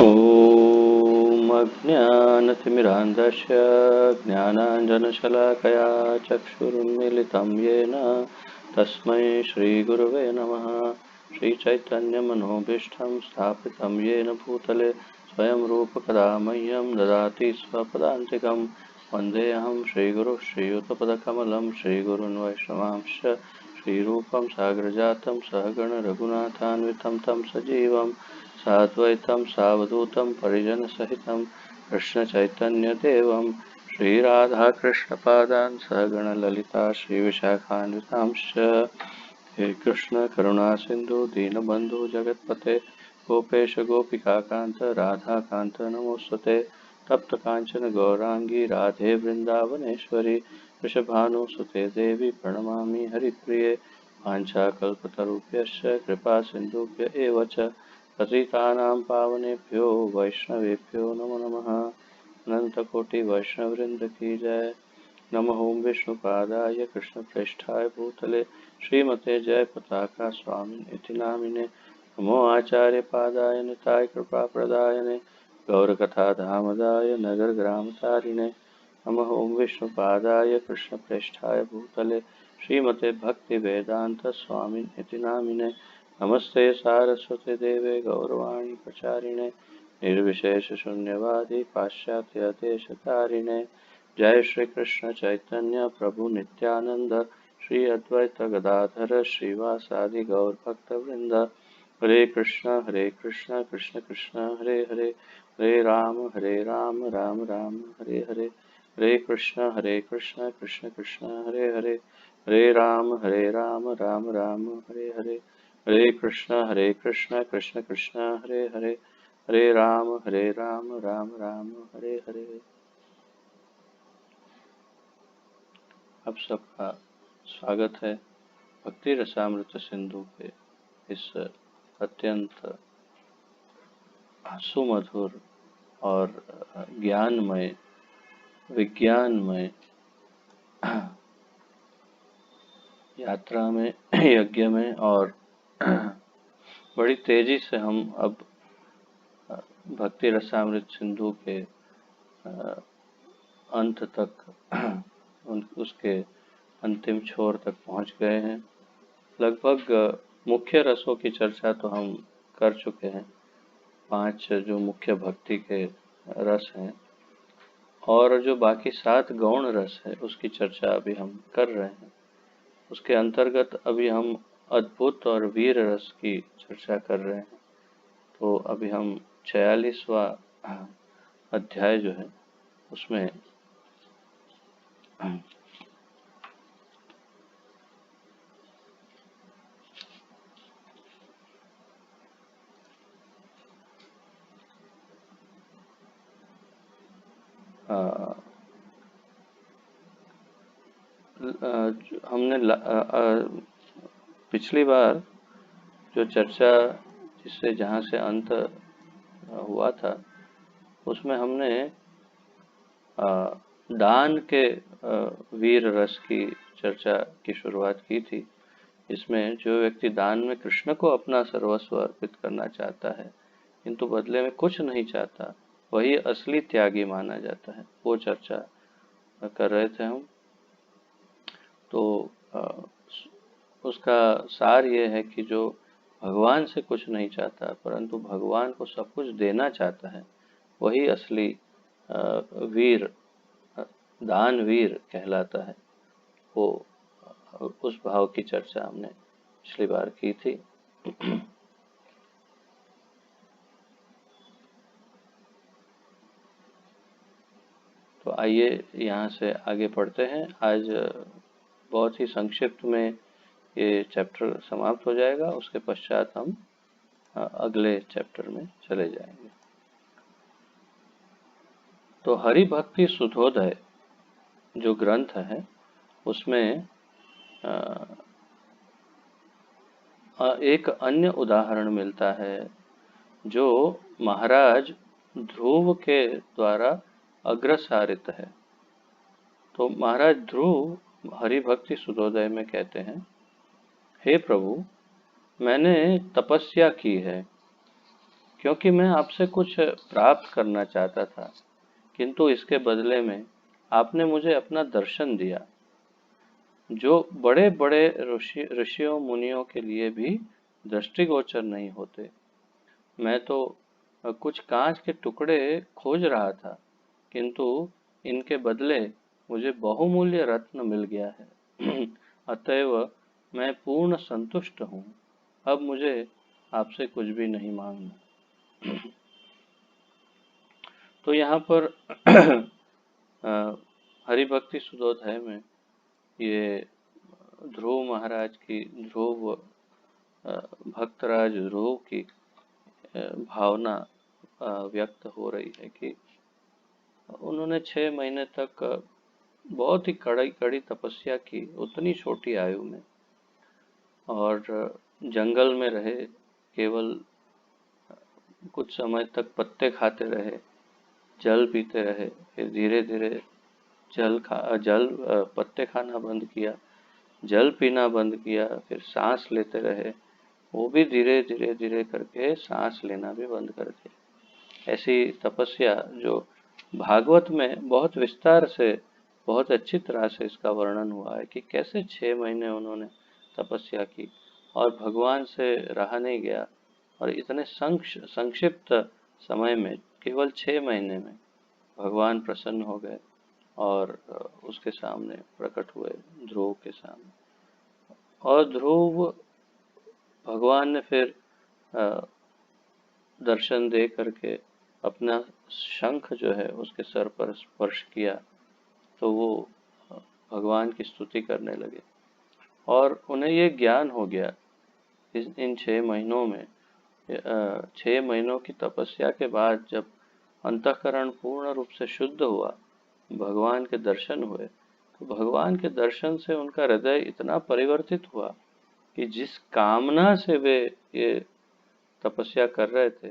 ॐ अज्ञानतिमिरान्धस्य ज्ञानाञ्जनशलाकया चक्षुरुन्मीलितं येन तस्मै श्रीगुरवे नमः। श्रीचैतन्यमनोभीष्टं स्थापितं येन भूतले स्वयं रूपकदा मह्यं ददाति स्वपदान्तिकं। वन्देऽहं श्रीगुरुः श्रीयुतपदकमलं श्रीगुरुन् वैष्णवांश्च श्रीरूपं साग्रजातं सहगणरघुनाथान्वितं तं सजीवं साद्वैतं सावधूतं परिजनसहितं कृष्णचैतन्यदेवं श्रीराधाकृष्णपादान् सहगणललिता श्रीविशाखान्वितांश्च। हे कृष्ण करुणा सिंधु दीनबंधु जगत्पते गोपेश गोपिकाकांत राधाकांत नमोस्तुते। तप्त कांचन गौरांगी राधे वृंदावनेश्वरी वृषभानुसुते देवी प्रणमामि हरिप्रिये। वाञ्छाकल्पतरुभ्यश्च कृपा सिन्धुभ्य एव च पतितानां पावनेभ्यो वैष्णवेभ्यो नमो नमः। अनंतकोटि वैष्णववृंद की जय। नमः ओं विष्णुपादाय कृष्णप्रेष्ठाय भूतले श्रीमते जय पताका स्वामिनिति नामिने। नमो आचार्यपादाय निताय कृपाप्रदायने गौरकथाधामदाय नगरग्रामचारिणे। नमः ओं विष्णुपादाय कृष्णप्रेष्ठाय भूतले श्रीमते भक्तिवेदांत स्वामिनिति नामिने। नमस्ते सारस्वते देवे गौरवाणी प्रचारिणे निर्विशेष शून्यवादी पाश्चात्य देशतारिणे। जय श्री कृष्ण चैतन्य प्रभु नित्यानंद श्री अद्वैत गदाधर श्रीवासादि गौर भक्त वृंद। हरे कृष्ण कृष्ण कृष्ण हरे हरे हरे राम राम राम हरे हरे। हरे कृष्ण कृष्ण कृष्ण हरे हरे हरे राम राम राम हरे हरे। हरे कृष्ण कृष्ण कृष्ण हरे हरे हरे राम राम राम हरे हरे। आप सबका स्वागत है भक्ति रसामृत सिंधु के इस अत्यंत सुमधुर और ज्ञानमय विज्ञानमय यात्रा में यज्ञ में। और बड़ी तेजी से हम अब भक्ति रसामृत सिंधु के अंत तक उसके अंतिम छोर तक पहुंच गए हैं। लगभग मुख्य रसों की चर्चा तो हम कर चुके हैं। 5 जो मुख्य भक्ति के रस हैं और जो बाकी 7 गौण रस है उसकी चर्चा अभी हम कर रहे हैं। उसके अंतर्गत अभी हम अद्भुत और वीर रस की चर्चा कर रहे हैं। तो अभी हम 46वां अध्याय जो है उसमें हमने पिछली बार जो चर्चा जिससे जहाँ से अंत हुआ था उसमें हमने दान के वीर रस की चर्चा की शुरुआत की थी। इसमें जो व्यक्ति दान में कृष्ण को अपना सर्वस्व अर्पित करना चाहता है किंतु बदले में कुछ नहीं चाहता वही असली त्यागी माना जाता है, वो चर्चा कर रहे थे हम। तो उसका सार ये है कि जो भगवान से कुछ नहीं चाहता परंतु भगवान को सब कुछ देना चाहता है वही असली वीर दानवीर कहलाता है। वो उस भाव की चर्चा हमने पिछली बार की थी। तो आइए यहाँ से आगे पढ़ते हैं। आज बहुत ही संक्षिप्त में ये चैप्टर समाप्त हो जाएगा। उसके पश्चात हम अगले चैप्टर में चले जाएंगे। तो हरि भक्ति सुधोदय जो ग्रंथ है उसमें एक अन्य उदाहरण मिलता है जो महाराज ध्रुव के द्वारा अग्रसारित है। तो महाराज ध्रुव हरि भक्ति सुधोदय में कहते हैं, हे प्रभु, मैंने तपस्या की है क्योंकि मैं आपसे कुछ प्राप्त करना चाहता था, किंतु इसके बदले में आपने मुझे अपना दर्शन दिया, जो बड़े बड़े ऋषियों मुनियों के लिए भी दृष्टिगोचर नहीं होते। मैं तो कुछ कांच के टुकड़े खोज रहा था, किंतु इनके बदले मुझे बहुमूल्य रत्न मिल गया है। अतएव मैं पूर्ण संतुष्ट हूँ। अब मुझे आपसे कुछ भी नहीं मांगना। तो यहाँ पर हरिभक्ति सुधोध्याय में ये ध्रुव महाराज की, ध्रुव भक्तराज ध्रुव की भावना व्यक्त हो रही है कि उन्होंने 6 महीने तक बहुत ही कड़ी कड़ी तपस्या की, उतनी छोटी आयु में, और जंगल में रहे, केवल कुछ समय तक पत्ते खाते रहे, जल पीते रहे, फिर धीरे धीरे पत्ते खाना बंद किया, जल पीना बंद किया, फिर सांस लेते रहे, वो भी धीरे धीरे धीरे करके सांस लेना भी बंद कर दिया। ऐसी तपस्या जो भागवत में बहुत विस्तार से, बहुत अच्छी तरह से इसका वर्णन हुआ है कि कैसे 6 महीने उन्होंने तपस्या की और भगवान से रहा नहीं गया, और इतने संक्षिप्त समय में, केवल 6 महीने में भगवान प्रसन्न हो गए और उसके सामने प्रकट हुए, ध्रुव के सामने। और ध्रुव भगवान ने फिर दर्शन दे करके अपना शंख जो है उसके सर पर स्पर्श किया, तो वो भगवान की स्तुति करने लगे, और उन्हें ये ज्ञान हो गया इन 6 महीनों में। 6 महीनों की तपस्या के बाद जब अंतःकरण पूर्ण रूप से शुद्ध हुआ, भगवान के दर्शन हुए, तो भगवान के दर्शन से उनका हृदय इतना परिवर्तित हुआ कि जिस कामना से वे ये तपस्या कर रहे थे,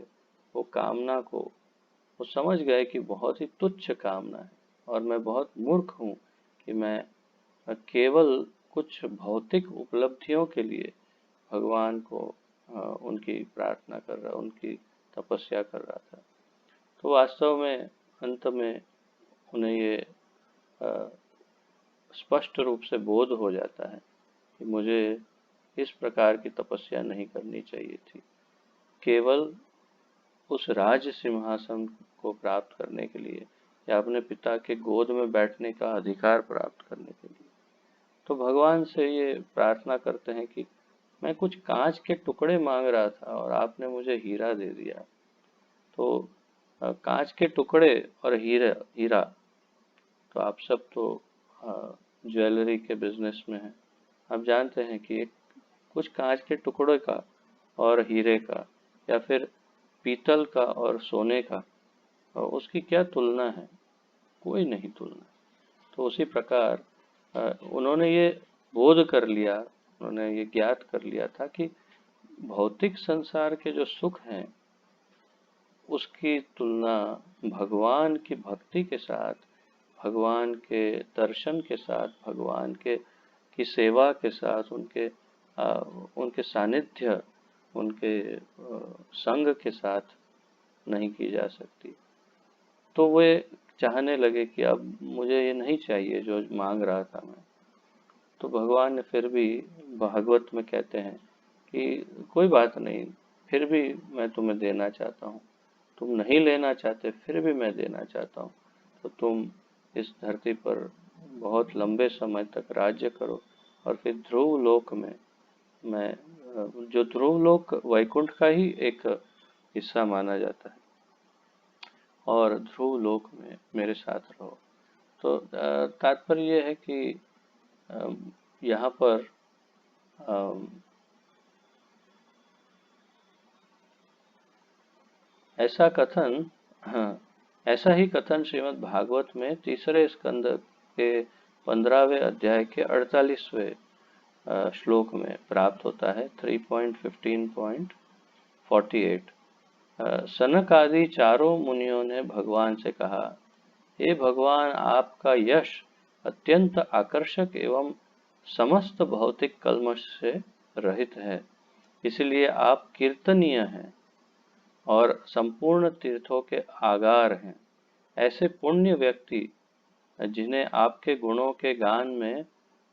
वो कामना को वो समझ गए कि बहुत ही तुच्छ कामना है, और मैं बहुत मूर्ख हूँ कि मैं केवल कुछ भौतिक उपलब्धियों के लिए भगवान को उनकी प्रार्थना कर रहा, उनकी तपस्या कर रहा था। तो वास्तव में अंत में उन्हें ये स्पष्ट रूप से बोध हो जाता है कि मुझे इस प्रकार की तपस्या नहीं करनी चाहिए थी, केवल उस राज सिंहासन को प्राप्त करने के लिए, या अपने पिता के गोद में बैठने का अधिकार प्राप्त करने के लिए। तो भगवान से ये प्रार्थना करते हैं कि मैं कुछ कांच के टुकड़े मांग रहा था और आपने मुझे हीरा दे दिया। तो कांच के टुकड़े और हीरा, तो आप सब तो ज्वेलरी के बिजनेस में हैं, आप जानते हैं कि कुछ कांच के टुकड़े का और हीरे का, या फिर पीतल का और सोने का, उसकी क्या तुलना है? कोई नहीं तुलना। तो उसी प्रकार उन्होंने ये बोध कर लिया, उन्होंने ये ज्ञात कर लिया था कि भौतिक संसार के जो सुख हैं, उसकी तुलना भगवान की भक्ति के साथ, भगवान के दर्शन के साथ, भगवान के की सेवा के साथ, उनके सानिध्य, उनके संग के साथ नहीं की जा सकती। तो वे चाहने लगे कि अब मुझे ये नहीं चाहिए जो मांग रहा था मैं। तो भगवान ने फिर भी भागवत में कहते हैं कि कोई बात नहीं, फिर भी मैं तुम्हें देना चाहता हूँ, तुम नहीं लेना चाहते फिर भी मैं देना चाहता हूँ, तो तुम इस धरती पर बहुत लंबे समय तक राज्य करो, और फिर ध्रुव लोक में, मैं जो ध्रुव लोक वैकुंठ का ही एक हिस्सा माना जाता है, और ध्रुव लोक में मेरे साथ रहो। तो तात्पर्य यह है कि यहाँ पर ऐसा कथन, हाँ, ऐसा ही कथन श्रीमद् भागवत में तीसरे स्कंद के 15वें अध्याय के 48वें श्लोक में प्राप्त होता है, 3.15.48। सनक आदि चारों मुनियों ने भगवान से कहा, हे भगवान, आपका यश अत्यंत आकर्षक एवं समस्त भौतिक कल्मश से रहित है, इसलिए आप कीर्तनीय हैं। और संपूर्ण तीर्थों के आगार हैं। ऐसे पुण्य व्यक्ति जिन्हें आपके गुणों के गान में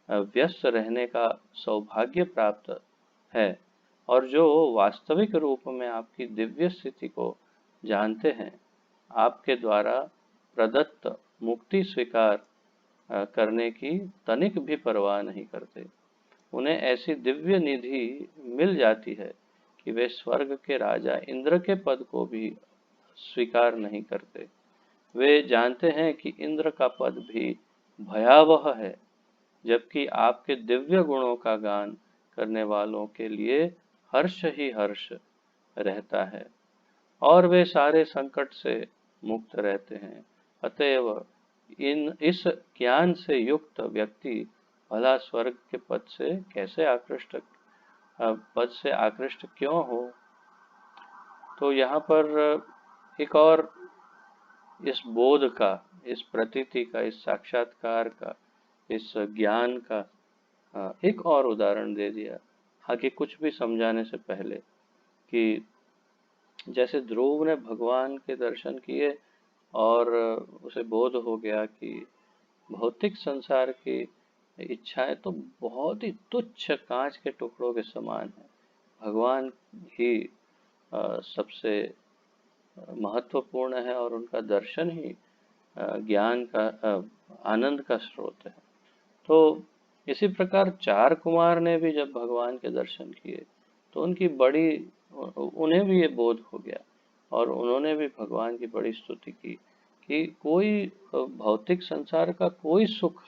व्यस्त रहने का सौभाग्य प्राप्त है और जो वास्तविक रूप में आपकी दिव्य स्थिति को जानते हैं, आपके द्वारा प्रदत्त मुक्ति स्वीकार करने की तनिक भी परवाह नहीं करते। उन्हें ऐसी दिव्य निधि मिल जाती है कि वे स्वर्ग के राजा इंद्र के पद को भी स्वीकार नहीं करते। वे जानते हैं कि इंद्र का पद भी भयावह है, जबकि आपके दिव्य गुणों का गान करने वालों के लिए हर्ष ही हर्ष रहता है और वे सारे संकट से मुक्त रहते हैं। अतएव इस ज्ञान से युक्त व्यक्ति भला स्वर्ग के पद से आकृष्ट क्यों हो। तो यहाँ पर एक और इस बोध का, इस प्रतीति का, इस साक्षात्कार का, इस ज्ञान का एक और उदाहरण दे दिया आगे कुछ भी समझाने से पहले, कि जैसे ध्रुव ने भगवान के दर्शन किए और उसे बोध हो गया कि भौतिक संसार की इच्छाएं तो बहुत ही तुच्छ कांच के टुकड़ों के समान है, भगवान ही सबसे महत्वपूर्ण है और उनका दर्शन ही ज्ञान का आनंद का स्रोत है। तो इसी प्रकार चार कुमार ने भी जब भगवान के दर्शन किए तो उन्हें भी ये बोध हो गया और उन्होंने भी भगवान की बड़ी स्तुति की कि कोई भौतिक संसार का कोई सुख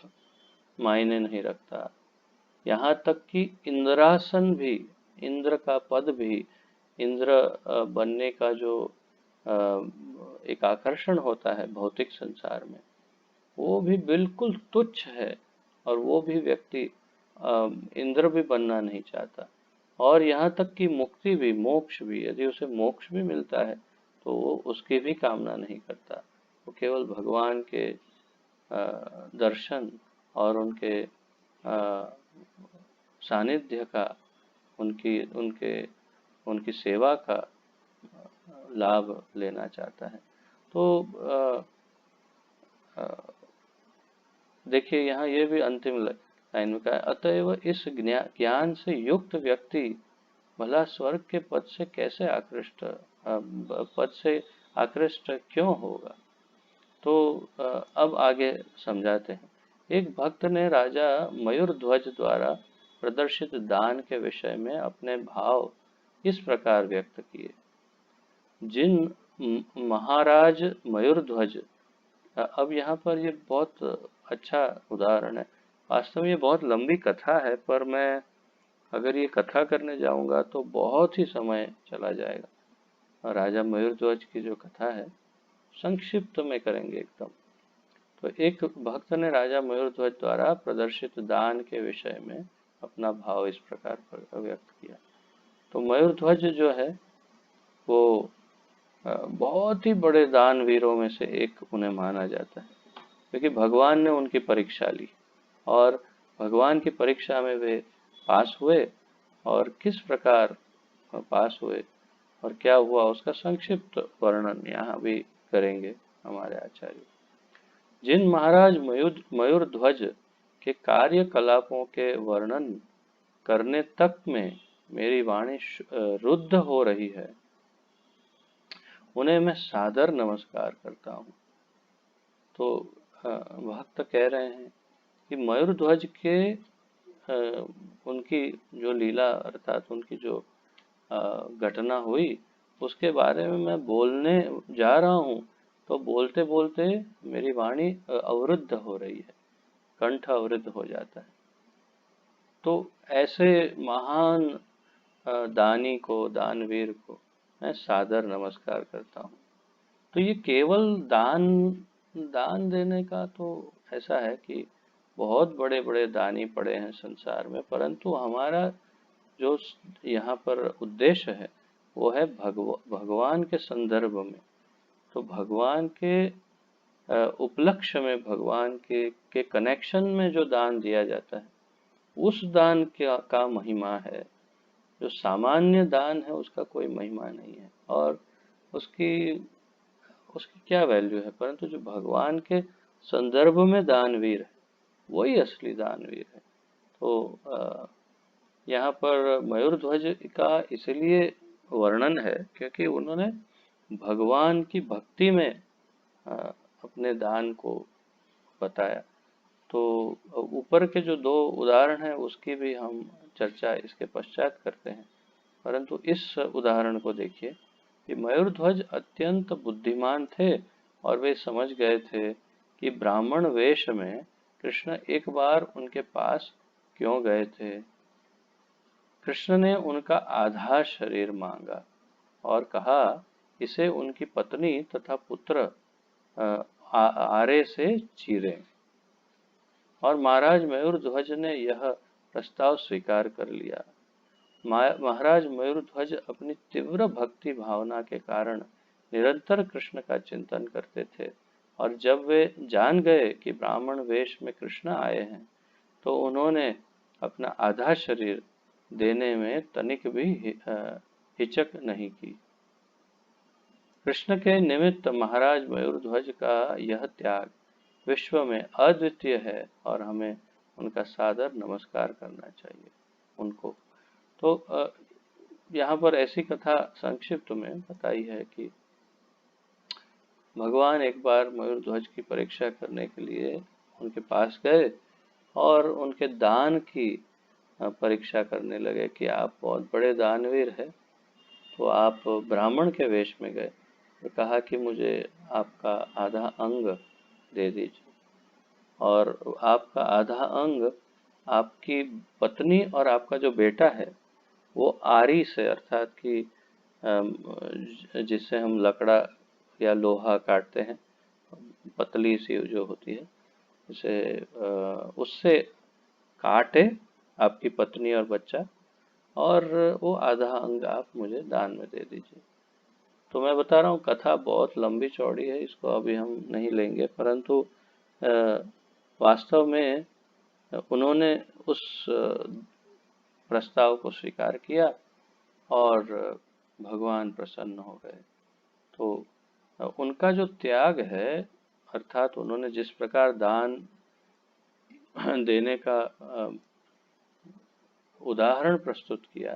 मायने नहीं रखता। यहाँ तक कि इंद्रासन भी, इंद्र का पद भी, इंद्र बनने का जो एक आकर्षण होता है भौतिक संसार में, वो भी बिल्कुल तुच्छ है और वो भी व्यक्ति इंद्र भी बनना नहीं चाहता। और यहाँ तक कि मुक्ति भी, मोक्ष भी, यदि उसे मोक्ष भी मिलता है तो वो उसकी भी कामना नहीं करता। वो केवल भगवान के दर्शन और उनके सानिध्य का, उनकी उनके उनकी सेवा का लाभ लेना चाहता है। तो देखिए यहाँ ये भी अंतिम लाइन में कहा है, अतएव इस ज्ञान से युक्त व्यक्ति भला स्वर्ग के पद से आकृष्ट क्यों होगा। तो अब आगे समझाते हैं। एक भक्त ने राजा मयूरध्वज द्वारा प्रदर्शित दान के विषय में अपने भाव इस प्रकार व्यक्त किए। जिन महाराज मयूरध्वज, अब यहाँ पर ये बहुत अच्छा उदाहरण है। वास्तव में ये बहुत लंबी कथा है, पर मैं अगर ये कथा करने जाऊंगा तो बहुत ही समय चला जाएगा। राजा मयूरध्वज की जो कथा है संक्षिप्त में करेंगे एकदम। तो एक भक्त ने राजा मयूरध्वज द्वारा प्रदर्शित दान के विषय में अपना भाव इस प्रकार व्यक्त किया। तो मयूरध्वज जो है वो बहुत ही बड़े दानवीरों में से एक उन्हें माना जाता है, क्योंकि भगवान ने उनकी परीक्षा ली और भगवान की परीक्षा में वे पास हुए। और किस प्रकार पास हुए और क्या हुआ उसका संक्षिप्त वर्णन यहाँ भी करेंगे हमारे आचार्य। जिन महाराज मयूरध्वज के कार्यकलापों के वर्णन करने तक में मेरी वाणी रुद्ध हो रही है, उन्हें मैं सादर नमस्कार करता हूँ। तो भक्त कह रहे हैं कि मयूरध्वज के उनकी जो लीला अर्थात उनकी जो घटना हुई उसके बारे में मैं बोलने जा रहा हूँ तो बोलते बोलते मेरी वाणी अवरुद्ध हो रही है, कंठ अवरुद्ध हो जाता है। तो ऐसे महान दानी को, दानवीर को मैं सादर नमस्कार करता हूँ। तो ये केवल दान देने का तो ऐसा है कि बहुत बड़े बड़े दानी पड़े हैं संसार में, परंतु हमारा जो यहाँ पर उद्देश्य है वो है भगवान के संदर्भ में। तो भगवान के उपलक्ष्य में, भगवान के कनेक्शन में जो दान दिया जाता है उस दान का महिमा है। जो सामान्य दान है उसका कोई महिमा नहीं है। और उसकी उसकी क्या वैल्यू है। परंतु जो भगवान के संदर्भ में दानवीर है, वही असली दानवीर है। तो यहाँ पर मयूरध्वज का इसलिए वर्णन है क्योंकि उन्होंने भगवान की भक्ति में अ, अपने दान को बताया। तो ऊपर के जो दो उदाहरण हैं उसकी भी हम चर्चा इसके पश्चात करते हैं। परंतु इस उदाहरण को देखिए कि मयूरध्वज अत्यंत बुद्धिमान थे और वे समझ गए थे कि ब्राह्मण वेश में कृष्ण एक बार उनके पास क्यों गए थे। कृष्ण ने उनका आधा शरीर मांगा और कहा इसे उनकी पत्नी तथा पुत्र आरे से चीरें। और महाराज मयूरध्वज ने यह प्रस्ताव स्वीकार कर लिया। महाराज मयूरध्वज अपनी तीव्र भक्ति भावना के कारण निरंतर कृष्ण का चिंतन करते थे और जब वे जान गए कि ब्राह्मण वेश में कृष्ण आए हैं तो उन्होंने अपना आधा शरीर देने में तनिक भी हिचक नहीं की। कृष्ण के निमित्त महाराज मयूरध्वज का यह त्याग विश्व में अद्वितीय है और हमें उनका सादर नमस्कार करना चाहिए उनको। तो यहाँ पर ऐसी कथा संक्षिप्त में बताई है कि भगवान एक बार मयूरध्वज की परीक्षा करने के लिए उनके पास गए और उनके दान की परीक्षा करने लगे कि आप बहुत बड़े दानवीर हैं। तो आप ब्राह्मण के वेश में गए और कहा कि मुझे आपका आधा अंग दे दीजिए और आपका आधा अंग आपकी पत्नी और आपका जो बेटा है वो आरी से, अर्थात कि जिससे हम लकड़ा या लोहा काटते हैं, पतली सी जो होती है, उसे उससे काटे आपकी पत्नी और बच्चा, और वो आधा अंग आप मुझे दान में दे दीजिए। तो मैं बता रहा हूँ कथा बहुत लंबी चौड़ी है, इसको अभी हम नहीं लेंगे, परंतु वास्तव में उन्होंने उस प्रस्ताव को स्वीकार किया और भगवान प्रसन्न हो गए। तो उनका जो त्याग है, अर्थात उन्होंने जिस प्रकार दान देने का उदाहरण प्रस्तुत किया,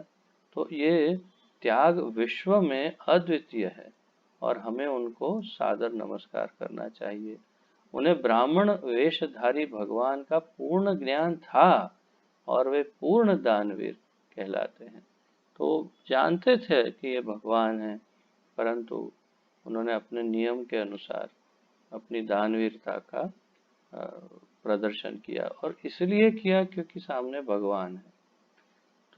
तो ये त्याग विश्व में अद्वितीय है और हमें उनको सादर नमस्कार करना चाहिए। उन्हें ब्राह्मण वेशधारी भगवान का पूर्ण ज्ञान था और वे पूर्ण दानवीर कहलाते हैं। तो जानते थे कि ये भगवान हैं, परंतु उन्होंने अपने नियम के अनुसार अपनी दानवीरता का प्रदर्शन किया और इसलिए किया क्योंकि सामने भगवान है।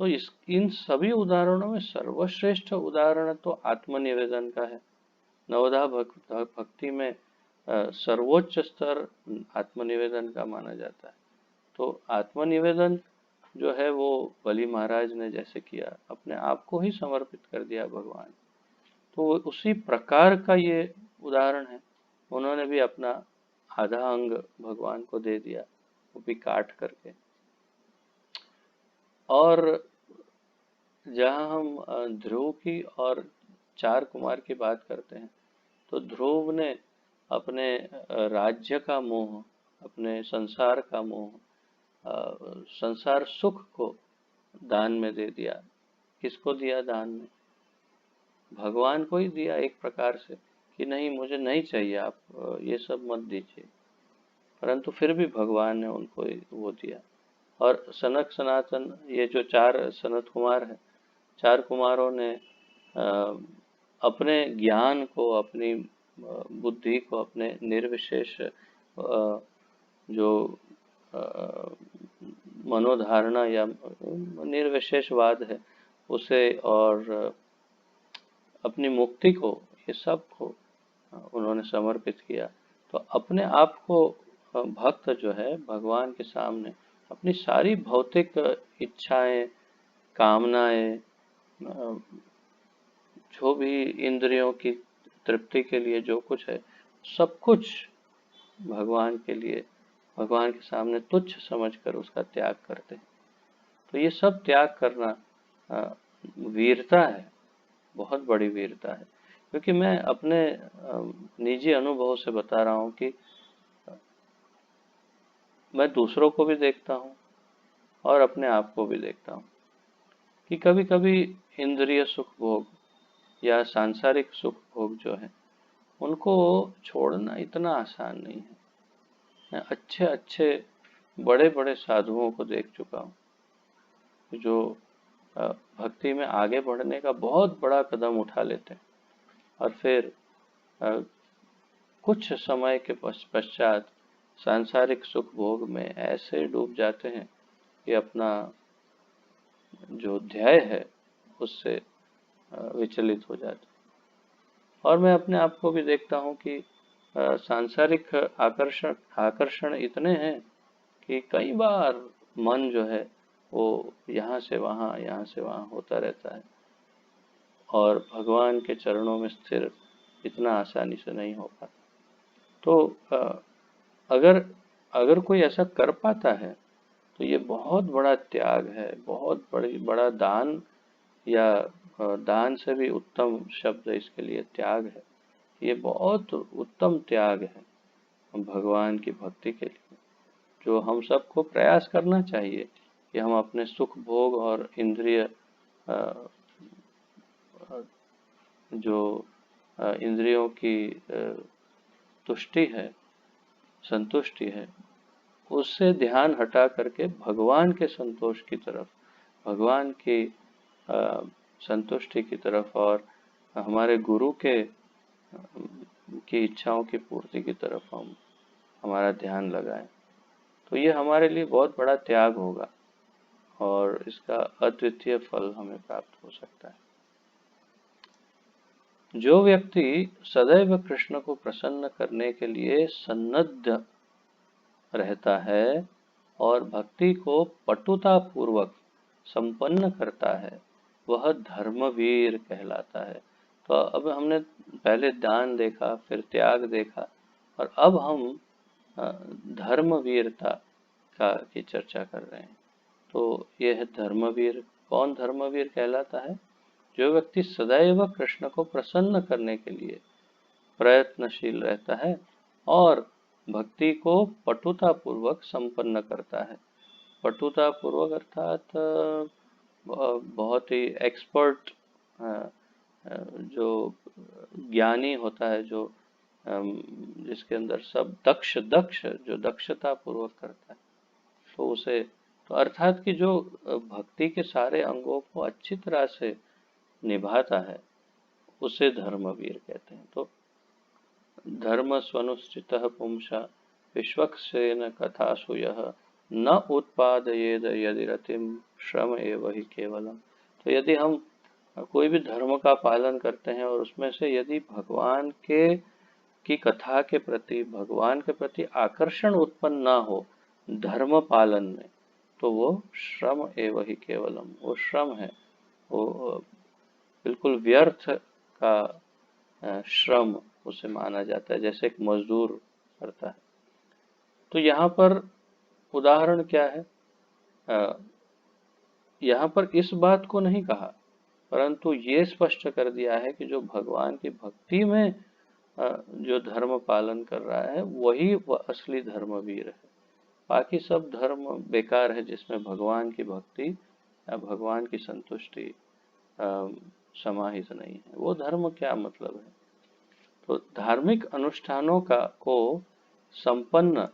तो इन सभी उदाहरणों में सर्वश्रेष्ठ उदाहरण तो आत्मनिवेदन का है। नवधा भक्ति में सर्वोच्च स्तर आत्मनिवेदन का माना जाता है। तो आत्मनिवेदन जो है वो बलि महाराज ने जैसे किया, अपने आप को ही समर्पित कर दिया भगवान, तो उसी प्रकार का ये उदाहरण है। उन्होंने भी अपना आधा अंग भगवान को दे दिया, वो भी काट करके। और जहाँ हम ध्रुव की और 4 कुमार की बात करते हैं, तो ध्रुव ने अपने राज्य का मोह, अपने संसार का मोह, संसार सुख को दान में दे दिया। किसको दिया दान में? भगवान को ही दिया एक प्रकार से, कि नहीं मुझे नहीं चाहिए, आप ये सब मत दीजिए। परंतु फिर भी भगवान ने उनको वो दिया। और सनक सनातन, ये जो 4 सनत कुमार हैं, 4 कुमारों ने अपने ज्ञान को, अपनी बुद्धि को, अपने निर्विशेष जो मनोधारणा या निर्विशेषवाद है उसे, और अपनी मुक्ति को, ये सब को उन्होंने समर्पित किया। तो अपने आप को भक्त जो है भगवान के सामने अपनी सारी भौतिक इच्छाएं, कामनाएं, जो भी इंद्रियों की तृप्ति के लिए जो कुछ है, सब कुछ भगवान के लिए, भगवान के सामने तुच्छ समझकर उसका त्याग करते हैं। तो ये सब त्याग करना वीरता है, बहुत बड़ी वीरता है। क्योंकि मैं अपने निजी अनुभव से बता रहा हूँ कि मैं दूसरों को भी देखता हूँ और अपने आप को भी देखता हूँ कि कभी कभी इंद्रिय सुख भोग या सांसारिक सुख भोग जो है उनको छोड़ना इतना आसान नहीं है। मैं अच्छे अच्छे बड़े बड़े साधुओं को देख चुका हूँ जो अ, भक्ति में आगे बढ़ने का बहुत बड़ा कदम उठा लेते हैं और फिर अ, कुछ समय के पश्चात सांसारिक सुख भोग में ऐसे डूब जाते हैं कि अपना जो ध्येय है उससे विचलित हो जाते हैं। और मैं अपने आप को भी देखता हूँ कि सांसारिक आकर्षण आकर्षण इतने हैं कि कई बार मन जो है वो यहाँ से वहाँ होता रहता है और भगवान के चरणों में स्थिर इतना आसानी से नहीं हो पाता। तो अगर अगर कोई ऐसा कर पाता है तो ये बहुत बड़ा त्याग है, बहुत बड़ा दान, या दान से भी उत्तम शब्द इसके लिए त्याग है। ये बहुत उत्तम त्याग है भगवान की भक्ति के लिए, जो हम सबको प्रयास करना चाहिए कि हम अपने सुख भोग और इंद्रिय जो इंद्रियों की तुष्टि है, संतुष्टि है, उससे ध्यान हटा करके भगवान के संतोष की तरफ, भगवान की संतुष्टि की तरफ और हमारे गुरु के की इच्छाओं की पूर्ति की तरफ हम हमारा ध्यान लगाएं। तो ये हमारे लिए बहुत बड़ा त्याग होगा और इसका अद्वितीय फल हमें प्राप्त हो सकता है। जो व्यक्ति सदैव कृष्ण को प्रसन्न करने के लिए सन्नद्ध रहता है और भक्ति को पटुता पूर्वक संपन्न करता है, वह धर्मवीर कहलाता है। तो अब हमने पहले दान देखा, फिर त्याग देखा और अब हम धर्मवीरता का की चर्चा कर रहे हैं। तो यह है धर्मवीर। कौन धर्मवीर कहलाता है? जो व्यक्ति सदैव कृष्ण को प्रसन्न करने के लिए प्रयत्नशील रहता है और भक्ति को पटुता पूर्वक संपन्न करता है। पटुता पूर्वक अर्थात बहुत ही एक्सपर्ट जो ज्ञानी होता है, जो जिसके अंदर सब दक्ष दक्ष जो दक्षता पूर्वक करता है, तो उसे, तो अर्थात कि जो भक्ति के सारे अंगों को अच्छी तरह से निभाता है, उसे धर्मवीर कहते हैं। तो धर्म स्वनुष्ठितः पुंसा विश्वक्सेन कथासु यः न उत्पादयेद यदि रतिम श्रम एव हि केवलम। तो यदि हम कोई भी धर्म का पालन करते हैं और उसमें से यदि भगवान के की कथा के प्रति, भगवान के प्रति आकर्षण उत्पन्न ना हो धर्म पालन में, तो वो श्रम एव हि केवलम, वो श्रम है, वो बिल्कुल व्यर्थ का श्रम उसे माना जाता है, जैसे एक मजदूर करता है। तो यहाँ पर उदाहरण क्या है? यहाँ पर इस बात को नहीं कहा, परंतु ये स्पष्ट कर दिया है कि जो भगवान की भक्ति में जो धर्म पालन कर रहा है वही वह असली धर्मवीर है। बाकी सब धर्म बेकार है जिसमें भगवान की भक्ति या भगवान की संतुष्टि समाहित नहीं है। वो धर्म क्या मतलब है? तो धार्मिक अनुष्ठानों का को संपन्न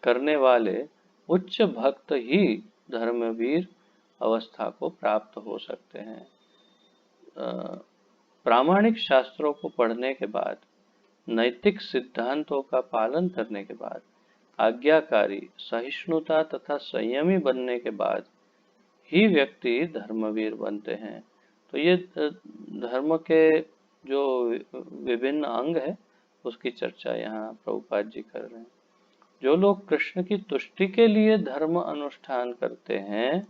करने वाले उच्च भक्त ही धर्मवीर अवस्था को प्राप्त हो सकते हैं। प्रामाणिक शास्त्रों को पढ़ने के बाद, नैतिक सिद्धांतों का पालन करने के बाद, आज्ञाकारी, सहिष्णुता तथा संयमी बनने के बाद ही व्यक्ति धर्मवीर बनते हैं। तो ये धर्म के जो विभिन्न अंग है उसकी चर्चा यहाँ प्रभुपाद जी कर रहे हैं। जो लोग कृष्ण की तुष्टि के लिए धर्म अनुष्ठान करते हैं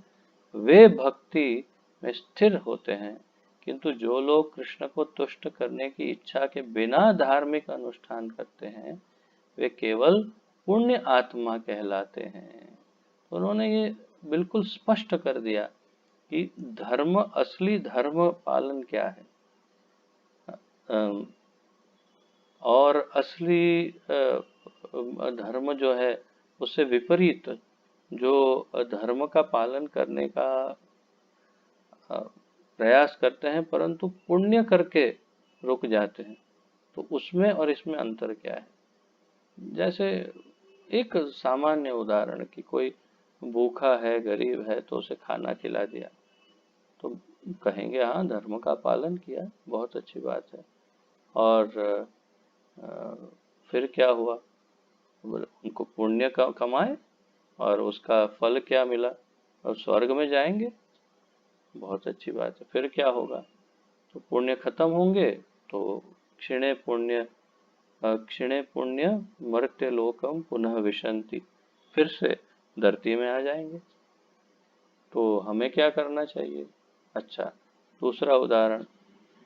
वे भक्ति में स्थिर होते हैं, किंतु जो लोग कृष्ण को तुष्ट करने की इच्छा के बिना धार्मिक अनुष्ठान करते हैं वे केवल पुण्य आत्मा कहलाते हैं। तो उन्होंने ये बिल्कुल स्पष्ट कर दिया कि धर्म, असली धर्म पालन क्या है, अम, और असली धर्म जो है उससे विपरीत जो धर्म का पालन करने का प्रयास करते हैं परंतु पुण्य करके रुक जाते हैं, तो उसमें और इसमें अंतर क्या है। जैसे एक सामान्य उदाहरण कि कोई भूखा है, गरीब है, तो उसे खाना खिला दिया, तो कहेंगे हाँ धर्म का पालन किया, बहुत अच्छी बात है। और अ, फिर क्या हुआ, बोले उनको पुण्य कमाए और उसका फल क्या मिला, और स्वर्ग में जाएंगे, बहुत अच्छी बात है। फिर क्या होगा, तो पुण्य खत्म होंगे तो क्षिणे पुण्य क्षिणे पुण्य मर्त्य लोकम पुनः विशंति, फिर से धरती में आ जाएंगे। तो हमें क्या करना चाहिए। अच्छा, दूसरा उदाहरण,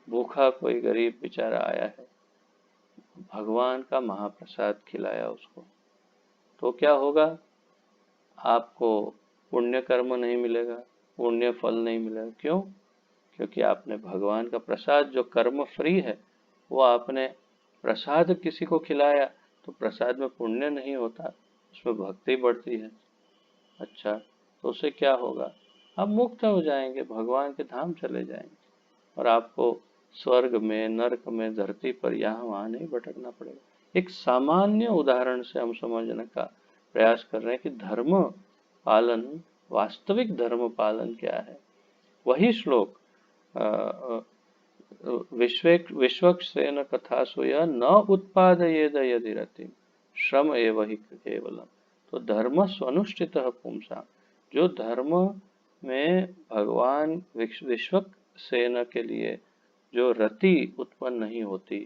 भूखा कोई गरीब बेचारा आया है, भगवान का महाप्रसाद खिलाया उसको, तो क्या होगा, आपको पुण्य कर्म नहीं मिलेगा, पुण्य फल नहीं मिलेगा। क्यों? क्योंकि आपने भगवान का प्रसाद जो कर्म फ्री है वो आपने प्रसाद किसी को खिलाया, तो प्रसाद में पुण्य नहीं होता, उसमें भक्ति बढ़ती है। अच्छा, तो उससे क्या होगा, आप मुक्त हो जाएंगे, भगवान के धाम चले जाएंगे, और आपको स्वर्ग में, नरक में, धरती पर यहाँ वहाँ नहीं भटकना पड़ेगा। एक सामान्य उदाहरण से हम समझने का प्रयास कर रहे हैं कि धर्म पालन, वास्तविक धर्म पालन क्या है। वही श्लोक विश्वक्सेन कथासु यः न उत्पादयेद यदि रतिम् श्रम एव हि केवलम्। तो धर्म स्वनुष्ठितः पुंसां, जो धर्म में भगवान विश्वक्सेन के लिए जो रति उत्पन्न नहीं होती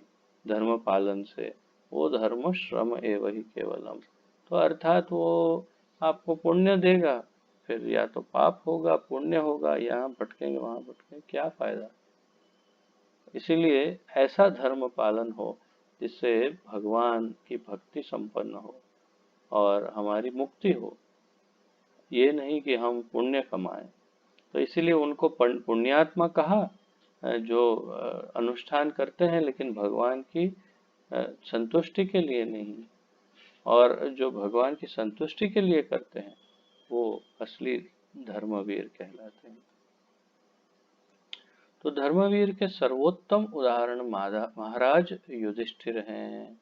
धर्म पालन से, वो धर्म श्रम एव हि केवलम, तो अर्थात वो आपको पुण्य देगा, फिर या तो पाप होगा, पुण्य होगा, यहाँ भटकेंगे वहां भटकेंगे, क्या फायदा। इसीलिए ऐसा धर्म पालन हो जिससे भगवान की भक्ति संपन्न हो और हमारी मुक्ति हो, ये नहीं कि हम पुण्य कमाएं। तो इसीलिए उनको पुण्यात्मा कहा, जो अनुष्ठान करते हैं लेकिन भगवान की संतुष्टि के लिए नहीं, और जो भगवान की संतुष्टि के लिए करते हैं वो असली धर्मवीर कहलाते हैं। तो धर्मवीर के सर्वोत्तम उदाहरण महाराज युधिष्ठिर हैं।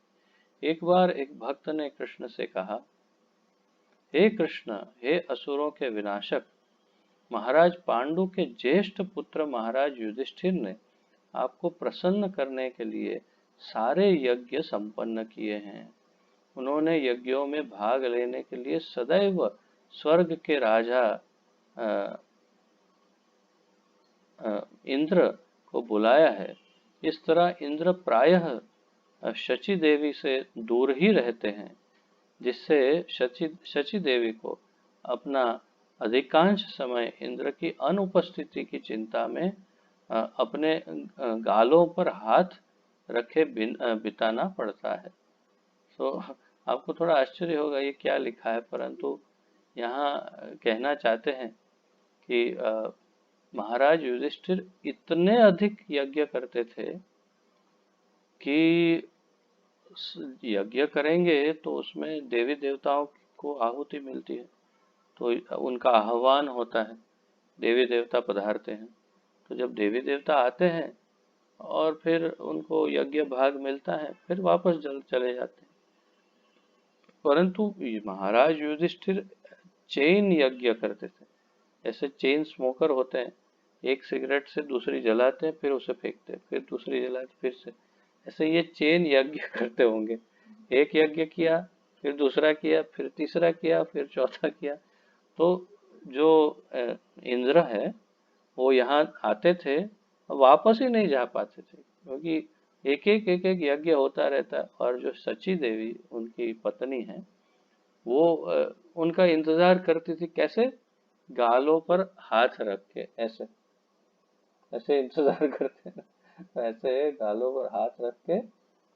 एक बार एक भक्त ने कृष्ण से कहा, हे कृष्ण, हे असुरों के विनाशक, महाराज पांडु के ज्येष्ठ पुत्र महाराज युधिष्ठिर ने आपको प्रसन्न करने के लिए सारे यज्ञ संपन्न किए हैं। उन्होंने यज्ञों में भाग लेने के लिए सदैव स्वर्ग के राजा इंद्र को बुलाया है। इस तरह इंद्र प्रायः शची देवी से दूर ही रहते हैं, जिससे शची देवी को अपना अधिकांश समय इंद्र की अनुपस्थिति की चिंता में अपने गालों पर हाथ रखे बिताना पड़ता है। तो आपको थोड़ा आश्चर्य होगा ये क्या लिखा है, परंतु यहाँ कहना चाहते हैं कि महाराज युधिष्ठिर इतने अधिक यज्ञ करते थे कि यज्ञ करेंगे तो उसमें देवी देवताओं को आहुति मिलती है, तो उनका आह्वान होता है, देवी देवता पधारते हैं, तो जब देवी देवता आते हैं और फिर उनको यज्ञ भाग मिलता है, फिर वापस चले जाते हैं। परंतु महाराज युधिष्ठिर चेन यज्ञ करते थे, ऐसे चेन स्मोकर होते हैं, एक सिगरेट से दूसरी जलाते हैं, फिर उसे फेंकते हैं, फिर दूसरी जलाते, फिर से, ऐसे ये चेन यज्ञ करते होंगे। एक यज्ञ किया, फिर दूसरा किया, फिर तीसरा किया, फिर चौथा किया। तो जो इंद्र है वो यहाँ आते थे, वापस ही नहीं जा पाते थे, क्योंकि एक एक यज्ञ होता रहता है, और जो सची देवी उनकी पत्नी है वो उनका इंतजार करती थी, कैसे, गालों पर हाथ रख के, ऐसे ऐसे इंतजार करते हैं, तो ऐसे गालों पर हाथ रख के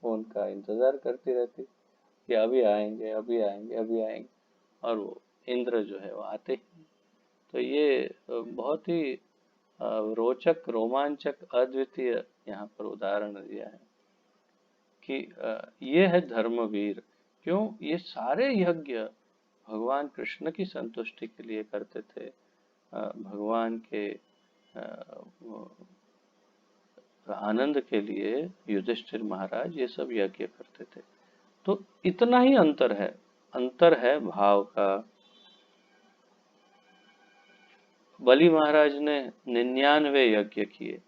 वो उनका इंतजार करती रहती कि अभी आएंगे, अभी आएंगे, अभी आएंगे, और वो इंद्र जो है वो आते ही। तो ये बहुत ही रोचक, रोमांचक, अद्वितीय यहाँ पर उदाहरण दिया है कि ये है धर्मवीर। क्यों? ये सारे यज्ञ भगवान कृष्ण की संतुष्टि के लिए करते थे। भगवान के वो आनंद के लिए युधिष्ठिर महाराज ये सब यज्ञ करते थे। तो इतना ही अंतर है भाव का। बलि महाराज ने 99 यज्ञ किए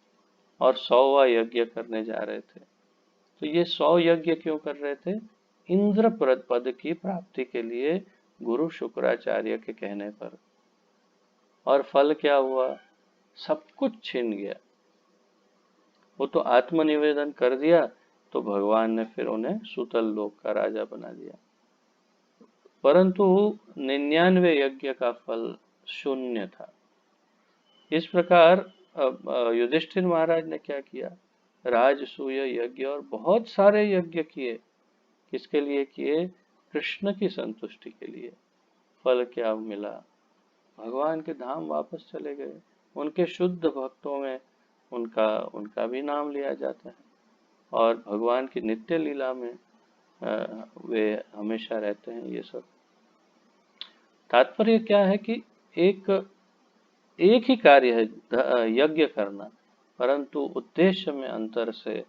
और 100वां यज्ञ करने जा रहे थे। तो ये 100 यज्ञ क्यों कर रहे थे? इंद्र पद की प्राप्ति के लिए, गुरु शुक्राचार्य के कहने पर। और फल क्या हुआ? सब कुछ छिन गया। वो तो आत्मनिवेदन कर दिया, तो भगवान ने फिर उन्हें सुतल लोक का राजा बना दिया। परंतु 99 यज्ञ का फल शून्य था। इस प्रकार युधिष्ठिर महाराज ने क्या किया? राजसूय यज्ञ और बहुत सारे यज्ञ किए। किसके लिए किए? कृष्ण की संतुष्टि के लिए। फल क्या मिला? भगवान के धाम वापस चले गए। उनके शुद्ध भक्तों में उनका उनका भी नाम लिया जाता है और भगवान की नित्य लीला में वे हमेशा रहते हैं। ये सब तात्पर्य क्या है कि एक एक ही कार्य है यज्ञ करना, परंतु उद्देश्य में अंतर से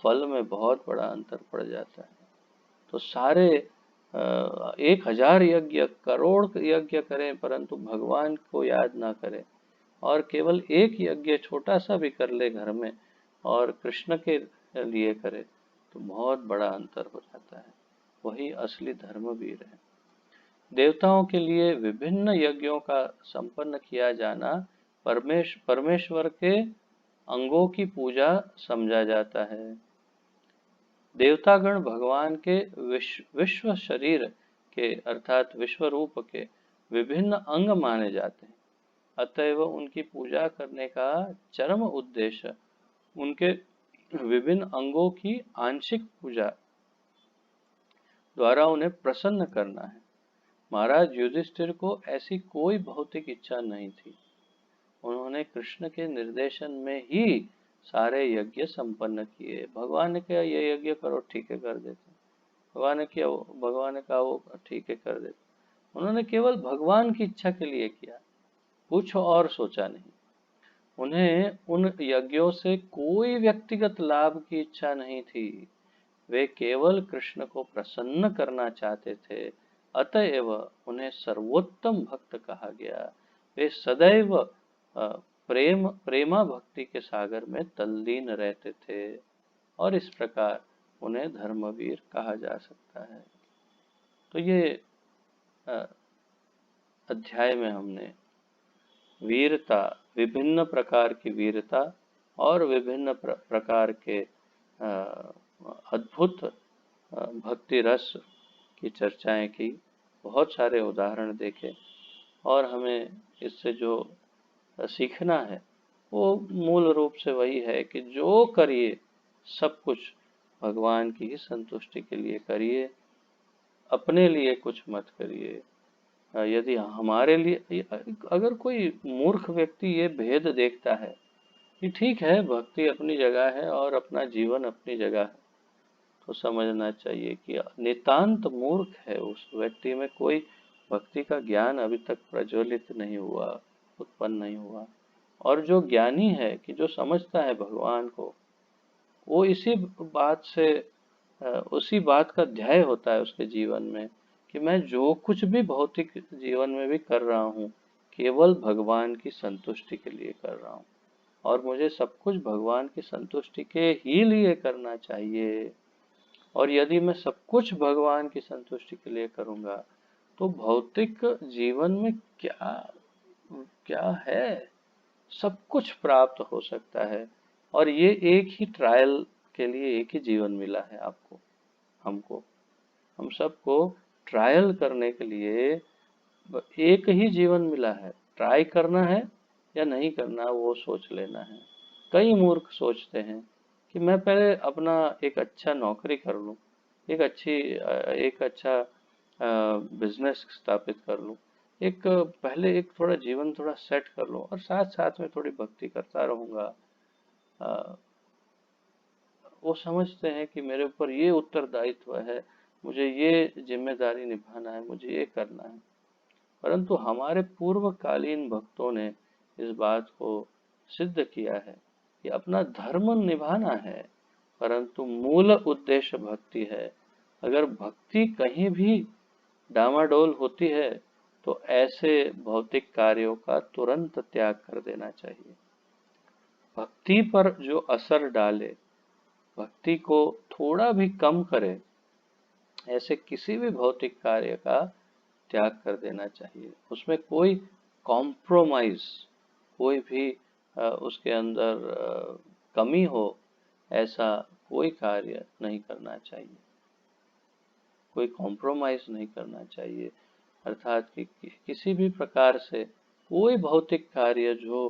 फल में बहुत बड़ा अंतर पड़ जाता है। तो सारे 1000 यज्ञ, करोड़ यज्ञ करें परंतु भगवान को याद ना करें, और केवल एक यज्ञ छोटा सा भी कर ले घर में और कृष्ण के लिए करे, तो बहुत बड़ा अंतर हो जाता है। वही असली धर्मवीर है। देवताओं के लिए विभिन्न यज्ञों का संपन्न किया जाना परमेश्वर के अंगों की पूजा समझा जाता है। देवतागण भगवान के विश्व शरीर के अर्थात विश्व रूप के विभिन्न अंग माने जाते हैं। अतएव उनकी पूजा करने का चरम उद्देश्य उनके विभिन्न अंगों की आंशिक पूजा द्वारा उन्हें प्रसन्न करना है। महाराज युधिष्ठिर को ऐसी कोई भौतिक इच्छा नहीं थी। उन्होंने कृष्ण के निर्देशन में ही सारे यज्ञ संपन्न किए। भगवान ने कहा ये यज्ञ करो, ठीक है कर देते। भगवान ने कहा वो ठीक है कर देते। उन्होंने केवल भगवान की इच्छा के लिए किया, कुछ और सोचा नहीं। उन्हें उन यज्ञों से कोई व्यक्तिगत लाभ की इच्छा नहीं थी। वे केवल कृष्ण को प्रसन्न करना चाहते थे। अतएव उन्हें सर्वोत्तम भक्त कहा गया। वे सदैव प्रेमा भक्ति के सागर में तल्लीन रहते थे और इस प्रकार उन्हें धर्मवीर कहा जा सकता है। तो ये अध्याय में हमने वीरता, विभिन्न प्रकार की वीरता और विभिन्न प्रकार के अद्भुत भक्ति रस की चर्चाएं की, बहुत सारे उदाहरण देखे और हमें इससे जो सीखना है वो मूल रूप से वही है कि जो करिए सब कुछ भगवान की ही संतुष्टि के लिए करिए, अपने लिए कुछ मत करिए। यदि हमारे लिए, अगर कोई मूर्ख व्यक्ति ये भेद देखता है कि ठीक है भक्ति अपनी जगह है और अपना जीवन अपनी जगह है, तो समझना चाहिए कि नितांत मूर्ख है। उस व्यक्ति में कोई भक्ति का ज्ञान अभी तक प्रज्वलित नहीं हुआ, उत्पन्न नहीं हुआ। और जो ज्ञानी है कि जो समझता है भगवान को, वो इसी बात से उसी बात का ध्याय होता है उसके जीवन में कि मैं जो कुछ भी भौतिक जीवन में भी कर रहा हूँ केवल भगवान की संतुष्टि के लिए कर रहा हूँ और मुझे सब कुछ भगवान की संतुष्टि के ही लिए करना चाहिए। और यदि मैं सब कुछ भगवान की संतुष्टि के लिए करूँगा तो भौतिक जीवन में क्या क्या है? सब कुछ प्राप्त हो सकता है। और ये एक ही ट्रायल के लिए एक ही जीवन मिला है आपको, हमको, हम सबको ट्रायल करने के लिए एक ही जीवन मिला है। ट्राई करना है या नहीं करना वो सोच लेना है। कई मूर्ख सोचते हैं कि मैं पहले अपना एक अच्छा नौकरी कर लूँ, एक अच्छा बिजनेस स्थापित कर लूँ, एक पहले एक थोड़ा जीवन थोड़ा सेट कर लो और साथ साथ में थोड़ी भक्ति करता रहूंगा। अ, वो समझते हैं कि मेरे ऊपर ये उत्तरदायित्व है, मुझे ये जिम्मेदारी निभाना है, मुझे ये करना है। परंतु हमारे पूर्वकालीन भक्तों ने इस बात को सिद्ध किया है कि अपना धर्म निभाना है, परंतु मूल उद्देश्य भक्ति है। अगर भक्ति कहीं भी डामाडोल होती है तो ऐसे भौतिक कार्यों का तुरंत त्याग कर देना चाहिए। भक्ति पर जो असर डाले, भक्ति को थोड़ा भी कम करे, ऐसे किसी भी भौतिक कार्य का त्याग कर देना चाहिए। उसमें कोई कॉम्प्रोमाइज, कोई भी उसके अंदर कमी हो, ऐसा कोई कार्य नहीं करना चाहिए, कोई कॉम्प्रोमाइज नहीं करना चाहिए। अर्थात कि किसी भी प्रकार से कोई भौतिक कार्य जो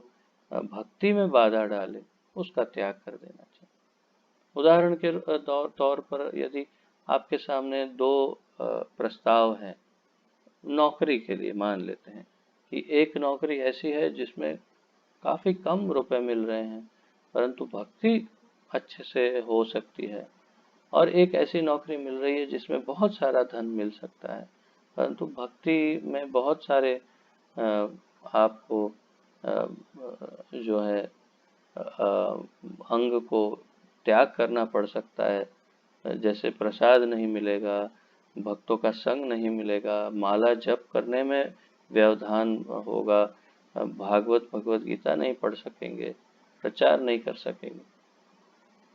भक्ति में बाधा डाले, उसका त्याग कर देना चाहिए। उदाहरण के तौर पर यदि आपके सामने दो प्रस्ताव हैं नौकरी के लिए, मान लेते हैं कि एक नौकरी ऐसी है जिसमें काफी कम रुपए मिल रहे हैं, परंतु भक्ति अच्छे से हो सकती है, और एक ऐसी नौकरी मिल रही है जिसमें बहुत सारा धन मिल सकता है, परंतु भक्ति में बहुत सारे आपको जो है अंग को त्याग करना पड़ सकता है। जैसे प्रसाद नहीं मिलेगा, भक्तों का संग नहीं मिलेगा, माला जप करने में व्यवधान होगा, भागवत भगवत गीता नहीं पढ़ सकेंगे, प्रचार नहीं कर सकेंगे।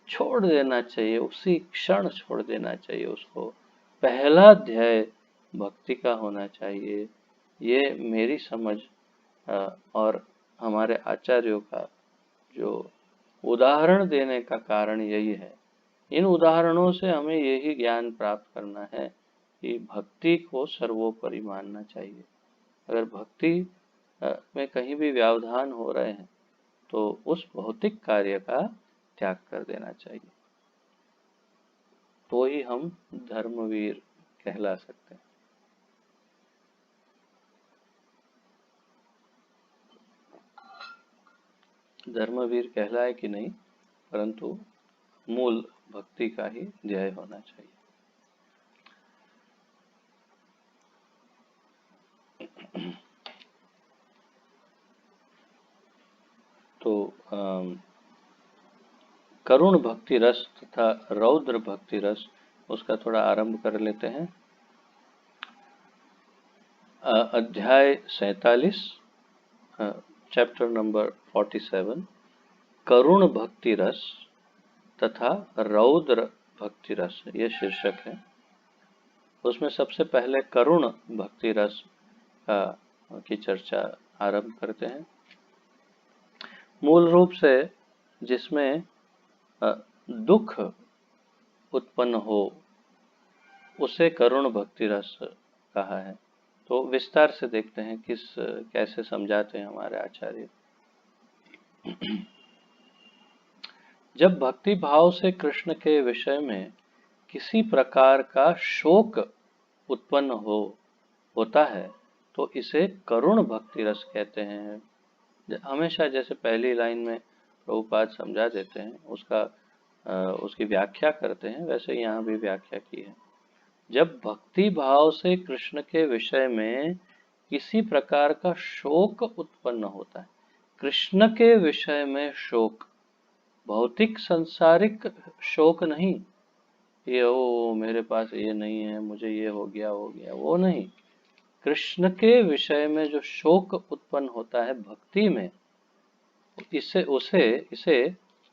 छोड़ देना चाहिए, उसी क्षण छोड़ देना चाहिए उसको। पहला ध्येय भक्ति का होना चाहिए। ये मेरी समझ और हमारे आचार्यों का जो उदाहरण देने का कारण यही है। इन उदाहरणों से हमें यही ज्ञान प्राप्त करना है कि भक्ति को सर्वोपरि मानना चाहिए। अगर भक्ति में कहीं भी व्यवधान हो रहे हैं तो उस भौतिक कार्य का त्याग कर देना चाहिए, तो ही हम धर्मवीर कहला सकते हैं। धर्मवीर कहलाए कि नहीं, परंतु मूल भक्ति का ही ध्येय होना चाहिए। तो करुण भक्ति रस तथा रौद्र भक्ति रस, उसका थोड़ा आरंभ कर लेते हैं। अध्याय 47, चैप्टर नंबर 47, करुण भक्ति रस तथा रौद्र भक्ति रस, ये शीर्षक है। उसमें सबसे पहले करुण भक्ति रस की चर्चा आरंभ करते हैं। मूल रूप से जिसमें दुख उत्पन्न हो, उसे करुण भक्ति रस कहा है। तो विस्तार से देखते हैं कैसे समझाते हैं हमारे आचार्य। जब भक्ति भाव से कृष्ण के विषय में किसी प्रकार का शोक उत्पन्न होता है तो इसे करुण भक्ति रस कहते हैं। हमेशा जैसे पहली लाइन में प्रभुपाद समझा देते हैं, उसकी व्याख्या करते हैं, वैसे यहाँ भी व्याख्या की है। जब भक्ति भाव से कृष्ण के विषय में किसी प्रकार का शोक उत्पन्न होता है, कृष्ण के विषय में शोक, भौतिक संसारिक शोक नहीं, ये ओ मेरे पास ये नहीं है, मुझे ये हो गया, वो नहीं। कृष्ण के विषय में जो शोक उत्पन्न होता है भक्ति में, इसे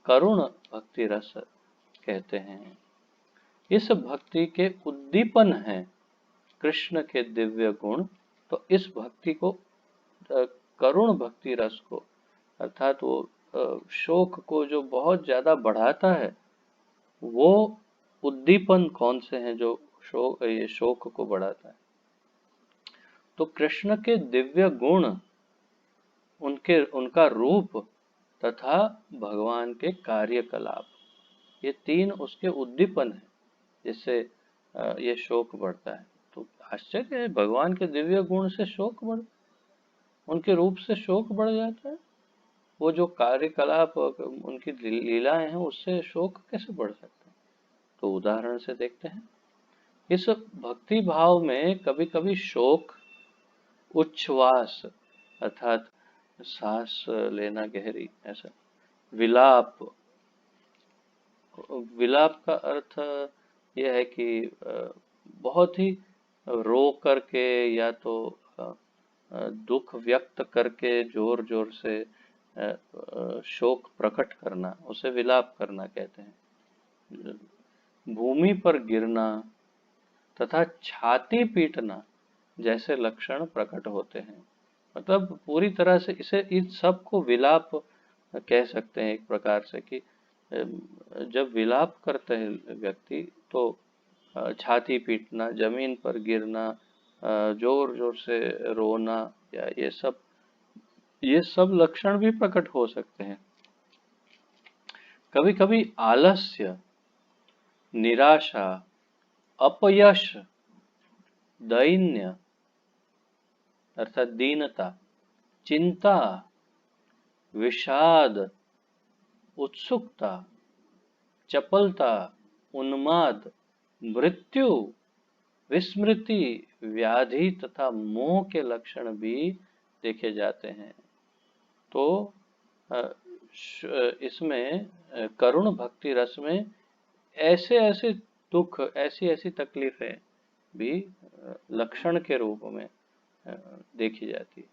करुण भक्ति रस कहते हैं। इस भक्ति के उद्दीपन है कृष्ण के दिव्य गुण, तो इस भक्ति को करुण भक्ति रस को, अर्थात वो शोक को जो बहुत ज्यादा बढ़ाता है, वो उद्दीपन कौन से हैं जो ये शोक को बढ़ाता है? तो कृष्ण के दिव्य गुण, उनका रूप तथा भगवान के कार्यकलाप, ये तीन उसके उद्दीपन है जिससे ये शोक बढ़ता है। तो आश्चर्य है, भगवान के दिव्य गुण से शोक बढ़, उनके रूप से शोक बढ़ जाता है। वो जो कार्यकलाप उनकी लीलाएं हैं उससे शोक कैसे बढ़ सकता है? तो उदाहरण से देखते हैं। इस भक्ति भाव में कभी कभी शोक, उच्छ्वास अर्थात सांस लेना गहरी, ऐसा विलाप। विलाप का अर्थ यह है कि बहुत ही रो करके या तो दुख व्यक्त करके जोर जोर से शोक प्रकट करना, उसे विलाप करना कहते हैं। भूमि पर गिरना तथा छाती पीटना जैसे लक्षण प्रकट होते हैं। मतलब पूरी तरह से इसे इन सब को विलाप कह सकते हैं एक प्रकार से कि जब विलाप करते हैं व्यक्ति तो छाती पीटना, जमीन पर गिरना, जोर जोर से रोना, या ये सब लक्षण भी प्रकट हो सकते हैं। कभी कभी आलस्य, निराशा, अपयश, दैन्य अर्थात दीनता, चिंता, विषाद, उत्सुकता, चपलता, उन्माद, मृत्यु, विस्मृति, व्याधि तथा मोह के लक्षण भी देखे जाते हैं। तो इसमें करुण भक्ति रस में ऐसे ऐसे दुख, ऐसी ऐसी तकलीफें भी लक्षण के रूप में देखी जाती है।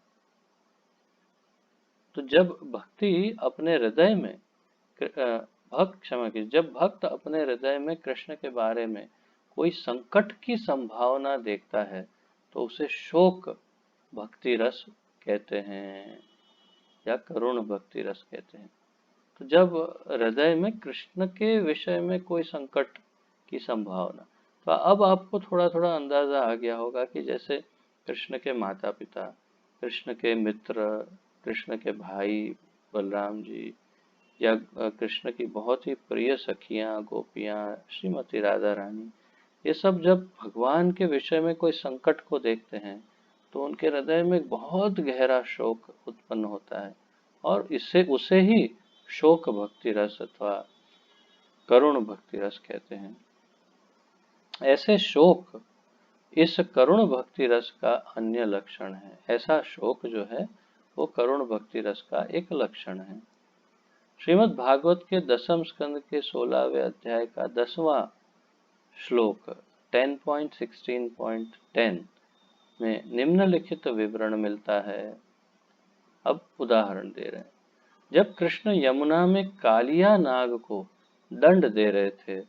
तो जब भक्ति अपने हृदय में जब भक्त अपने हृदय में कृष्ण के बारे में कोई संकट की संभावना देखता है तो उसे शोक भक्ति रस कहते हैं या करुण भक्ति रस कहते हैं। तो जब हृदय में कृष्ण के विषय में कोई संकट की संभावना, तो अब आपको थोड़ा थोड़ा अंदाजा आ गया होगा कि जैसे कृष्ण के माता पिता, कृष्ण के मित्र, कृष्ण के भाई बलराम जी, या कृष्ण की बहुत ही प्रिय सखियां गोपियां श्रीमती राधा रानी, ये सब जब भगवान के विषय में कोई संकट को देखते हैं तो उनके हृदय में बहुत गहरा शोक उत्पन्न होता है, और इससे उसे ही शोक भक्ति रस अथवा करुण भक्ति रस कहते हैं। ऐसे शोक इस करुण भक्ति रस का अन्य लक्षण है। ऐसा शोक जो है वो करुण भक्ति रस का एक लक्षण है। श्रीमद् भागवत के 10वें स्कंद के 16वें अध्याय का 10वां श्लोक 10.16.10 में निम्नलिखित विवरण मिलता है। अब उदाहरण दे रहे हैं। जब कृष्ण यमुना में कालिया नाग को दंड दे रहे थे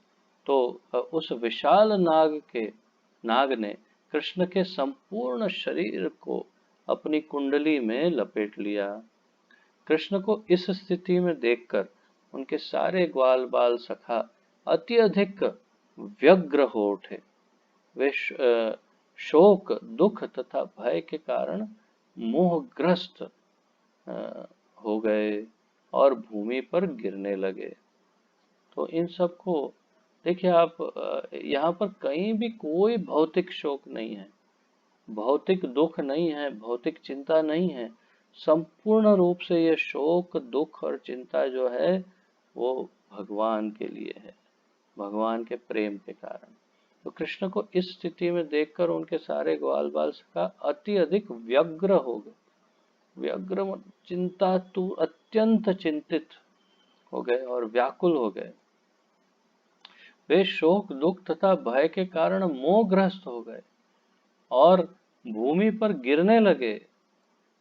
तो उस विशाल नाग ने कृष्ण के संपूर्ण शरीर को अपनी कुंडली में लपेट लिया। कृष्ण को इस स्थिति में देखकर उनके सारे ग्वाल बाल सखा अत्यधिक व्यग्र हो उठे। वे शोक, दुख तथा भय के कारण मोहग्रस्त हो गए और भूमि पर गिरने लगे। तो इन सब को देखिए आप, यहाँ पर कहीं भी कोई भौतिक शोक नहीं है, भौतिक दुख नहीं है, भौतिक चिंता नहीं है। संपूर्ण रूप से ये शोक, दुख और चिंता जो है वो भगवान के लिए है, भगवान के प्रेम के कारण। तो कृष्ण को इस स्थिति में देखकर उनके सारे ग्वाल बाल सखा अति अधिक व्यग्र हो गए। व्यग्र चिंता तू अत्यंत चिंतित हो गए और व्याकुल हो गए। वे शोक, दुख तथा भय के कारण मोहग्रस्त हो गए और भूमि पर गिरने लगे,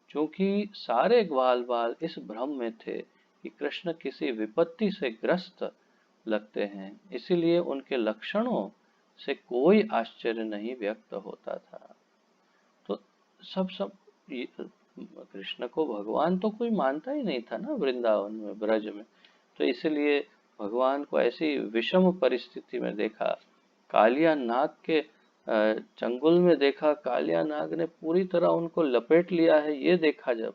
क्योंकि सारे ग्वाल बाल इस भ्रम में थे कि कृष्ण किसी विपत्ति से ग्रस्त लगते हैं, इसीलिए उनके लक्षणों से कोई आश्चर्य नहीं व्यक्त होता था। तो सब कृष्ण को भगवान तो कोई मानता ही नहीं था ना वृंदावन में, ब्रज में। तो इसलिए भगवान को ऐसी विषम परिस्थिति में देखा, कालिया नाग के चंगुल में देखा, कालिया नाग ने पूरी तरह उनको लपेट लिया है, ये देखा जब,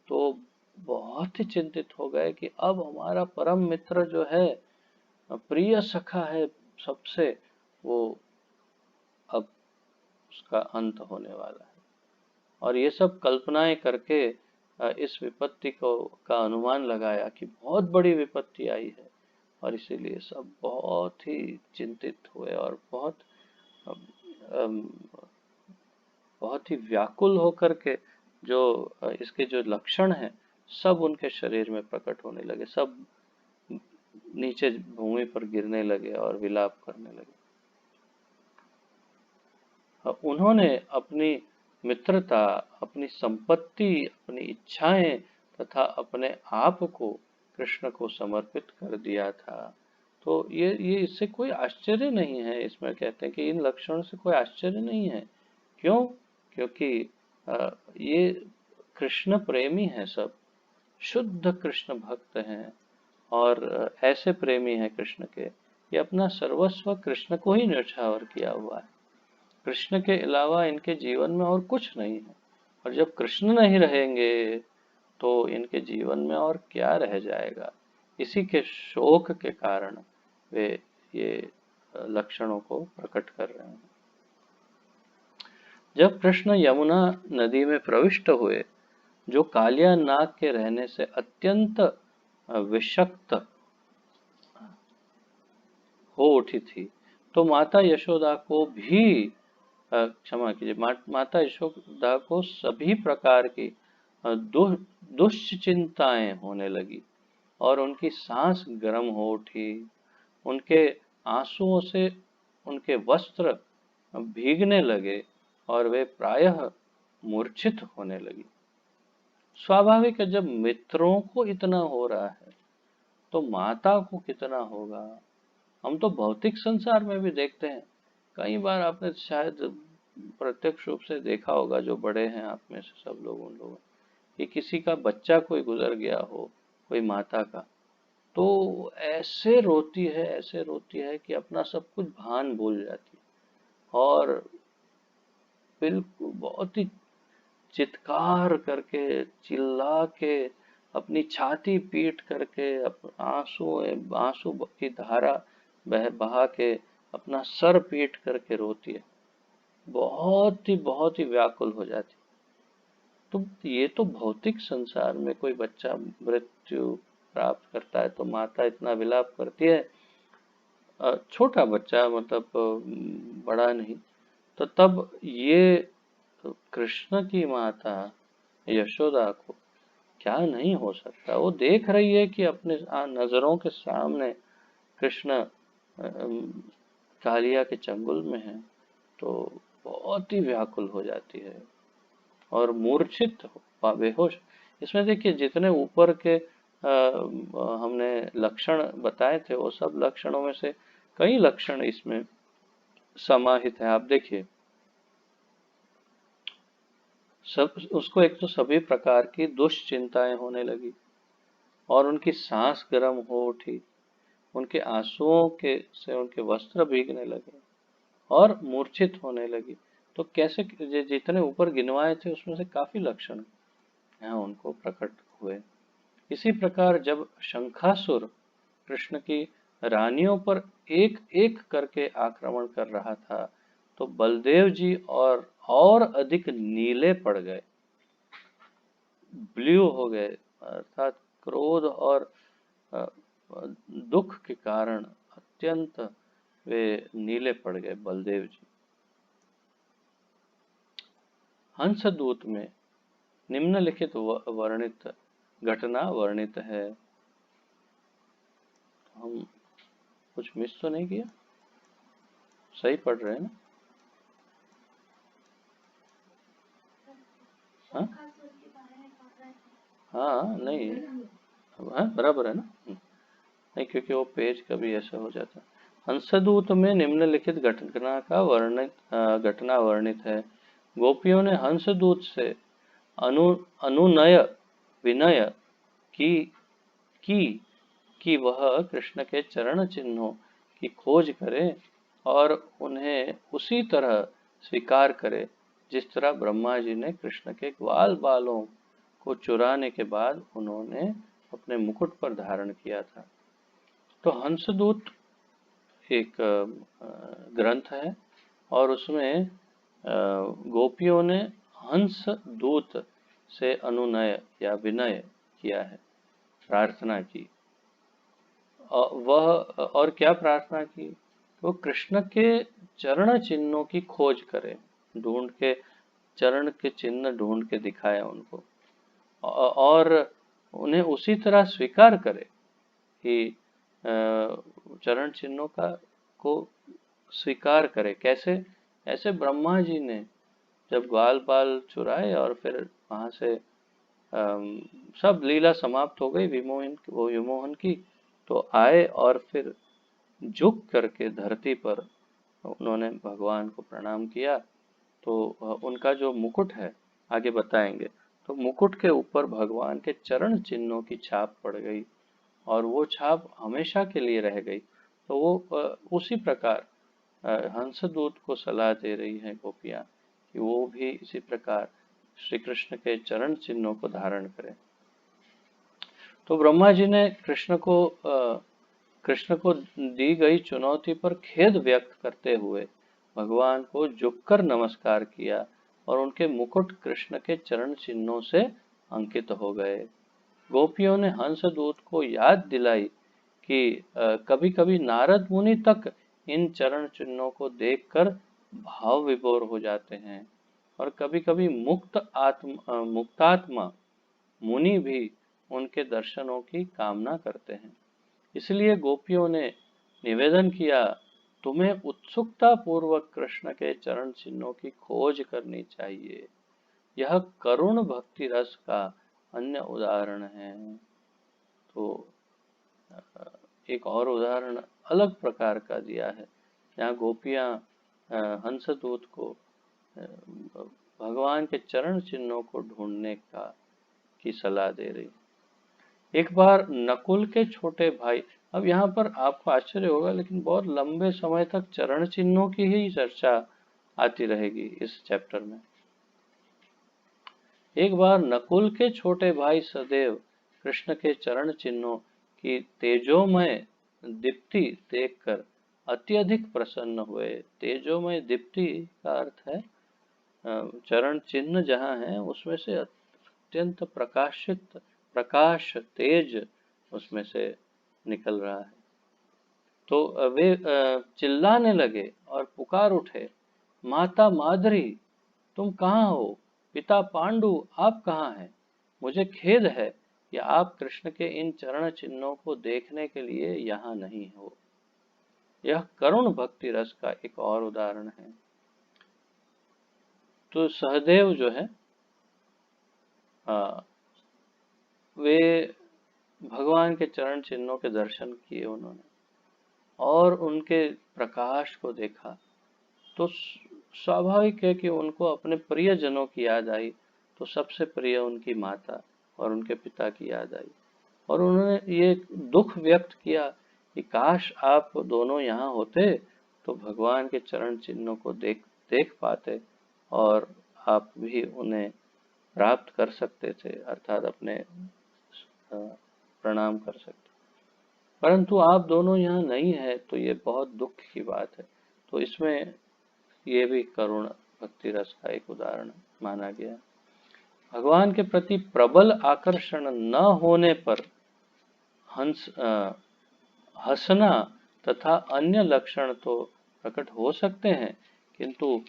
तो बहुत ही चिंतित हो गए कि अब हमारा परम मित्र जो है, प्रिय सखा है सबसे, वो अब उसका अंत होने वाला है। और ये सब कल्पनाएं करके इस विपत्ति को का अनुमान लगाया कि बहुत बड़ी विपत्ति आई है, और इसीलिए सब बहुत ही चिंतित हुए और अम, बहुत ही व्याकुल होकर के जो इसके जो लक्षण हैं सब उनके शरीर में प्रकट होने लगे। सब नीचे भूमि पर गिरने लगे और विलाप करने लगे। उन्होंने अपनी मित्रता, अपनी संपत्ति, अपनी इच्छाएं तथा अपने आप को कृष्ण को समर्पित कर दिया था। तो ये इससे कोई आश्चर्य नहीं है। इसमें कहते हैं कि इन लक्षणों से कोई आश्चर्य नहीं है। क्यों? क्योंकि ये कृष्ण प्रेमी हैं, सब शुद्ध कृष्ण भक्त हैं, और ऐसे प्रेमी हैं कृष्ण के, ये अपना सर्वस्व कृष्ण को ही न्यौछावर किया हुआ है। कृष्ण के अलावा इनके जीवन में और कुछ नहीं है, और जब कृष्ण नहीं रहेंगे तो इनके जीवन में और क्या रह जाएगा। इसी के शोक के कारण वे ये लक्षणों को प्रकट कर रहे हैं। जब कृष्ण यमुना नदी में प्रविष्ट हुए, जो कालिया नाग के रहने से अत्यंत विषक्त हो उठी थी, तो माता यशोदा को भी क्षमा कीजिए, माता यशोदा को सभी प्रकार की दुश्चिंताएं होने लगी और उनकी सांस गर्म हो उठी। उनके आंसुओं से उनके वस्त्र भीगने लगे और वे प्रायः मूर्छित होने लगी। स्वाभाविक है, जब मित्रों को इतना हो रहा है तो माता को कितना होगा। हम तो भौतिक संसार में भी देखते हैं, कई बार आपने शायद प्रत्यक्ष रूप से देखा होगा, जो बड़े हैं आप में से सब लोग, उन लोगों कि किसी का बच्चा कोई गुजर गया हो, कोई माता का, तो ऐसे रोती है, ऐसे रोती है कि अपना सब कुछ भान भूल जाती है और बिल्कुल बहुत ही चित्कार करके, चिल्ला के, अपनी छाती पीट करके, आंसू आंसू की धारा बहा के अपना सर पीट करके रोती है। बहुत ही व्याकुल हो जाती। तो ये तो भौतिक संसार में कोई बच्चा मृत्यु प्राप्त करता है तो माता इतना विलाप करती है। छोटा बच्चा मतलब बड़ा नहीं। तो तब ये कृष्ण की माता यशोदा को क्या नहीं हो सकता। वो देख रही है कि अपने नजरों के सामने कृष्ण कालिया के चंगुल में है, तो बहुत ही व्याकुल हो जाती है और मूर्छित बेहोश। इसमें देखिए जितने ऊपर के हमने लक्षण बताए थे, वो सब लक्षणों में से कई लक्षण इसमें समाहित है। आप देखिए, सब उसको एक तो सभी प्रकार की दुश्चिंताएं होने लगी और उनकी सांस गर्म हो उठी, उनके आंसुओं के से उनके वस्त्र भीगने लगे और मूर्छित होने लगी। तो कैसे जितने ऊपर गिनवाए थे उसमें से काफी लक्षण यहाँ उनको प्रकट हुए। इसी प्रकार जब शंखासुर कृष्ण की रानियों पर एक एक करके आक्रमण कर रहा था, तो बलदेव जी और अधिक नीले पड़ गए, ब्लू हो गए, अर्थात क्रोध और दुख के कारण अत्यंत वे नीले पड़ गए बलदेव जी। हंसदूत में निम्नलिखित वर्णित घटना वर्णित है। हम कुछ मिस तो नहीं किया? सही पढ़ रहे हैं ना? हाँ हाँ, नहीं हाँ बराबर है ना। नहीं, क्योंकि वो पेज कभी ऐसा हो जाता है। हंसदूत में निम्नलिखित घटना का घटना वर्णित है। गोपियों ने हंसदूत से अनुनय विनय की की कि वह कृष्ण के चरण चिन्हों की खोज करे और उन्हें उसी तरह स्वीकार करे जिस तरह ब्रह्मा जी ने कृष्ण के ग्वाल बालों को चुराने के बाद उन्होंने अपने मुकुट पर धारण किया था। तो हंसदूत एक ग्रंथ है और उसमें गोपियों ने हंस दूत से अनुनय या विनय किया है, प्रार्थना की। वह और क्या प्रार्थना की? वो कृष्ण के चरण चिन्हों की खोज करे, ढूंढ के चरण के चिन्ह ढूंढ के दिखाए उनको, और उन्हें उसी तरह स्वीकार करे कि चरण चिन्हों का को स्वीकार करे। कैसे? ऐसे ब्रह्मा जी ने जब ग्वाल बाल चुराए और फिर वहां से सब लीला समाप्त हो गई विमोहन की, तो आए और फिर झुक करके धरती पर उन्होंने भगवान को प्रणाम किया। तो उनका जो मुकुट है, आगे बताएंगे, तो मुकुट के ऊपर भगवान के चरण चिन्हों की छाप पड़ गई और वो छाप हमेशा के लिए रह गई। तो वो उसी प्रकार हंसदूत को सलाह दे रही हैं गोपियां कि वो भी इसी प्रकार श्री कृष्ण के चरण चिन्हों को धारण करें। तो ब्रह्मा जी ने कृष्ण को दी गई चुनौती पर खेद व्यक्त करते हुए भगवान को झुककर नमस्कार किया और उनके मुकुट कृष्ण के चरण चिन्हों से अंकित हो गए। गोपियों ने हंसदूत को याद दिलाई कि कभी कभी नारद मुनि तक इन चरण चिन्हों को देखकर भाव विभोर हो जाते हैं और कभी कभी मुक्तात्मा मुनि भी उनके दर्शनों की कामना करते हैं। इसलिए गोपियों ने निवेदन किया, तुम्हें उत्सुकता पूर्वक कृष्ण के चरण चिन्हों की खोज करनी चाहिए। यह करुण भक्ति रस का अन्य उदाहरण है। तो एक और उदाहरण अलग प्रकार का दिया है, जहाँ गोपियां हंसदूत को भगवान के चरण चिन्हों को ढूंढने की सलाह दे रही। एक बार नकुल के छोटे भाई, अब यहाँ पर आपको आश्चर्य होगा लेकिन बहुत लंबे समय तक चरण चिन्हों की ही चर्चा आती रहेगी इस चैप्टर में। एक बार नकुल के छोटे भाई सदैव कृष्ण के चरण चिन्हों की तेजोमय दीप्ति देखकर अत्यधिक प्रसन्न हुए। तेजोमय दीप्ति का अर्थ है चरण चिन्ह जहाँ है उसमें से अत्यंत प्रकाश तेज उसमें से निकल रहा है। तो वे चिल्लाने लगे और पुकार उठे, माता माधुरी तुम कहाँ हो? पिता पांडु आप कहाँ हैं? मुझे खेद है कि आप कृष्ण के इन चरण चिन्हों को देखने के लिए यहाँ नहीं हो। यह करुण भक्ति रस का एक और उदाहरण है। तो सहदेव जो है वे भगवान के चरण चिन्हों के दर्शन किए उन्होंने और उनके प्रकाश को देखा, तो स्वाभाविक है कि उनको अपने प्रियजनों की याद आई। तो सबसे प्रिय उनकी माता और उनके पिता की याद आई और उन्होंने ये दुख व्यक्त किया कि काश आप दोनों यहाँ होते तो भगवान के चरण चिन्हों को देख पाते और आप भी उन्हें प्राप्त कर सकते थे, अर्थात अपने प्रणाम कर सकते। परंतु आप दोनों यहाँ नहीं है तो ये बहुत दुख की बात है। तो इसमें ये भी करुण भक्ति रस का एक उदाहरण माना गया। भगवान के प्रति प्रबल आकर्षण न होने पर हंसना तथा अन्य लक्षण तो प्रकट हो सकते हैं, किंतु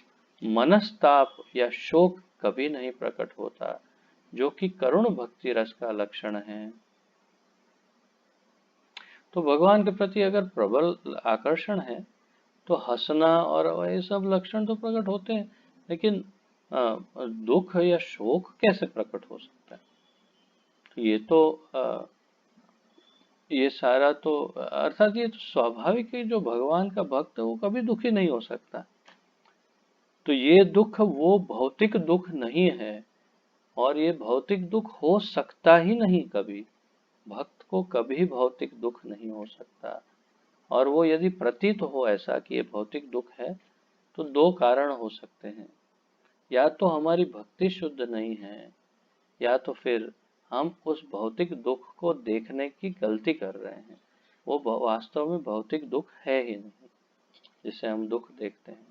मनस्ताप या शोक कभी नहीं प्रकट होता, जो कि करुण भक्ति रस का लक्षण है। तो भगवान के प्रति अगर प्रबल आकर्षण है तो हंसना और ये सब लक्षण तो प्रकट होते हैं, लेकिन दुख या शोक कैसे प्रकट हो सकता है? तो ये सारा तो अर्थात ये तो स्वाभाविक है, जो भगवान का भक्त है वो कभी दुखी नहीं हो सकता। तो ये दुख वो भौतिक दुख नहीं है और ये भौतिक दुख हो सकता ही नहीं कभी। भक्त को कभी भौतिक दुख नहीं हो सकता, और वो यदि प्रतीत हो ऐसा कि ये भौतिक दुख है तो दो कारण हो सकते हैं। या तो हमारी भक्ति शुद्ध नहीं है, या तो फिर हम उस भौतिक दुख को देखने की गलती कर रहे हैं। वो वास्तव में भौतिक दुख है ही नहीं जिसे हम दुख देखते हैं,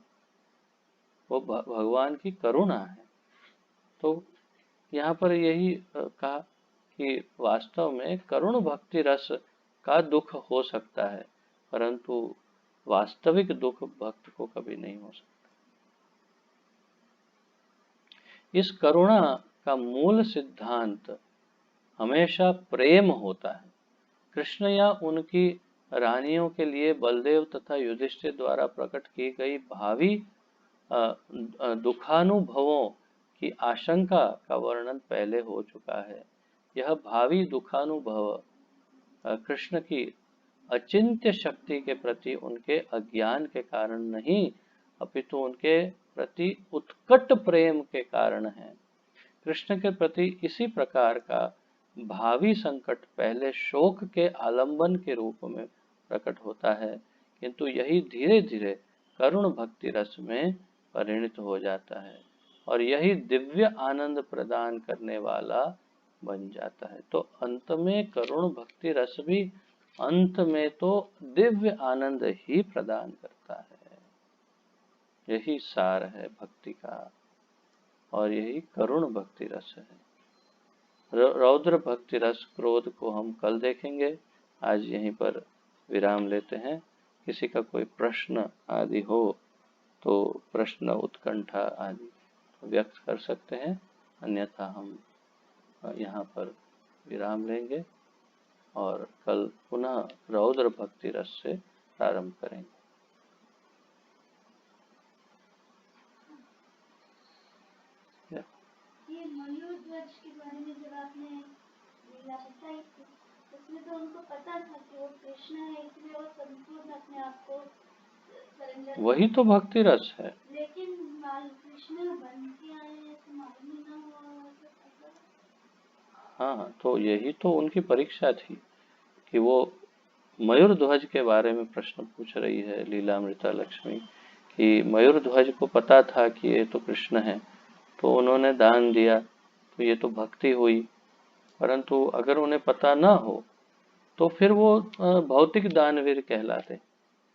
वो भगवान की करुणा है। तो यहाँ पर यही कहा कि वास्तव में करुण भक्ति रस का दुख हो सकता है, परंतु वास्तविक दुख भक्त को कभी नहीं हो सकता। इस करुणा का मूल सिद्धांत हमेशा प्रेम होता है। कृष्ण या उनकी रानियों के लिए बलदेव तथा युधिष्ठिर द्वारा प्रकट की गई भावी दुखानुभवों की आशंका का वर्णन पहले हो चुका है। यह भावी दुखानुभव कृष्ण की अचिंत्य शक्ति के प्रति उनके अज्ञान के कारण नहीं, अपितु उनके प्रति उत्कट प्रेम के कारण है। कृष्ण के प्रति इसी प्रकार का भावी संकट पहले शोक के आलंबन के रूप में प्रकट होता है, किंतु यही धीरे धीरे करुण भक्ति रस में परिणत हो जाता है और यही दिव्य आनंद प्रदान करने वाला बन जाता है। तो अंत में करुण भक्ति रस भी अंत में तो दिव्य आनंद ही प्रदान करता है। यही सार है भक्ति का और यही करुण भक्ति रस है। रौद्र भक्ति रस क्रोध को हम कल देखेंगे। आज यहीं पर विराम लेते हैं। किसी का कोई प्रश्न आदि हो तो प्रश्न उत्कंठा आदि व्यक्त कर सकते हैं, अन्यथा हम यहाँ पर विराम लेंगे और कल पुनः रौद्र भक्ति रस से प्रारंभ करेंगे। ये मयूर ध्वज के बारे में जब आपने लीला बताई थी, उसमें तो उनको पता था कि वो कृष्ण है, इसलिए वो संपूर्ण अपने आप को सरेंडर, वही तो भक्ति रस है। लेकिन कृष्ण बन के आए हैं तो मालूम ही ना हुआ। हाँ, तो यही तो उनकी परीक्षा थी कि वो मयूर ध्वज के बारे में प्रश्न पूछ रही है लीलामृता लक्ष्मी कि मयूर ध्वज को पता था कि ये तो कृष्ण है, तो उन्होंने दान दिया, तो ये तो भक्ति हुई। परंतु अगर उन्हें पता ना हो तो फिर वो भौतिक दानवीर कहलाते।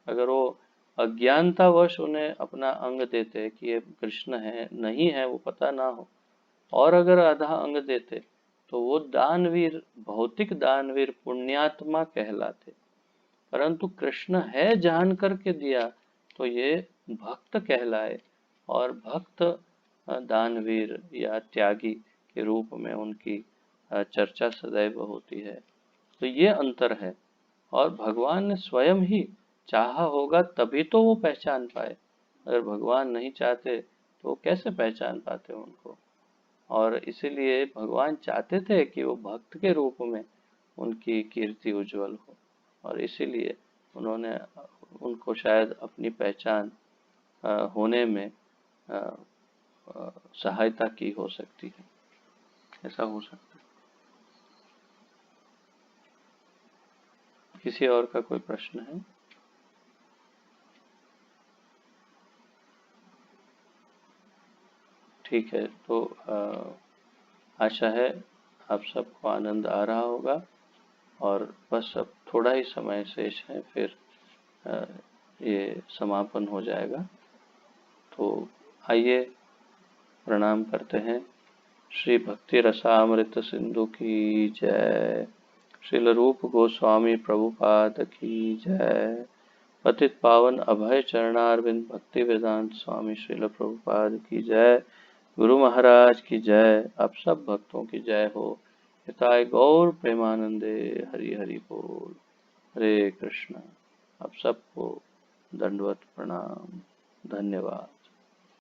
अगर वो अज्ञानतावश उन्हें अपना अंग देते कि ये कृष्ण है, नहीं है, वो पता ना हो, और अगर आधा अंग देते तो वो दानवीर, भौतिक दानवीर, पुण्यात्मा कहलाते। परंतु कृष्ण है जान करके दिया तो ये भक्त कहलाए और भक्त दानवीर या त्यागी के रूप में उनकी चर्चा सदैव होती है। तो ये अंतर है और भगवान ने स्वयं ही चाहा होगा तभी तो वो पहचान पाए। अगर भगवान नहीं चाहते तो वो कैसे पहचान पाते उनको। और इसीलिए भगवान चाहते थे कि वो भक्त के रूप में उनकी कीर्ति उज्जवल हो और इसीलिए उन्होंने उनको शायद अपनी पहचान होने में सहायता की हो सकती है। ऐसा हो सकता है। किसी और का कोई प्रश्न है? ठीक है, तो आशा है आप सबको आनंद आ रहा होगा और बस अब थोड़ा ही समय शेष है, फिर ये समापन हो जाएगा। तो आइए प्रणाम करते हैं। श्री भक्ति रसामृत सिंधु की जय। श्रील रूप गोस्वामी प्रभुपाद की जय। पतित पावन अभय चरणारविंद भक्ति वेदांत स्वामी श्रील प्रभुपाद की जय। गुरु महाराज की जय। आप सब भक्तों की जय हो। हिताय गौर प्रेमानंदे। हरि हरि बोल। हरे कृष्ण। आप सबको दंडवत प्रणाम। धन्यवाद।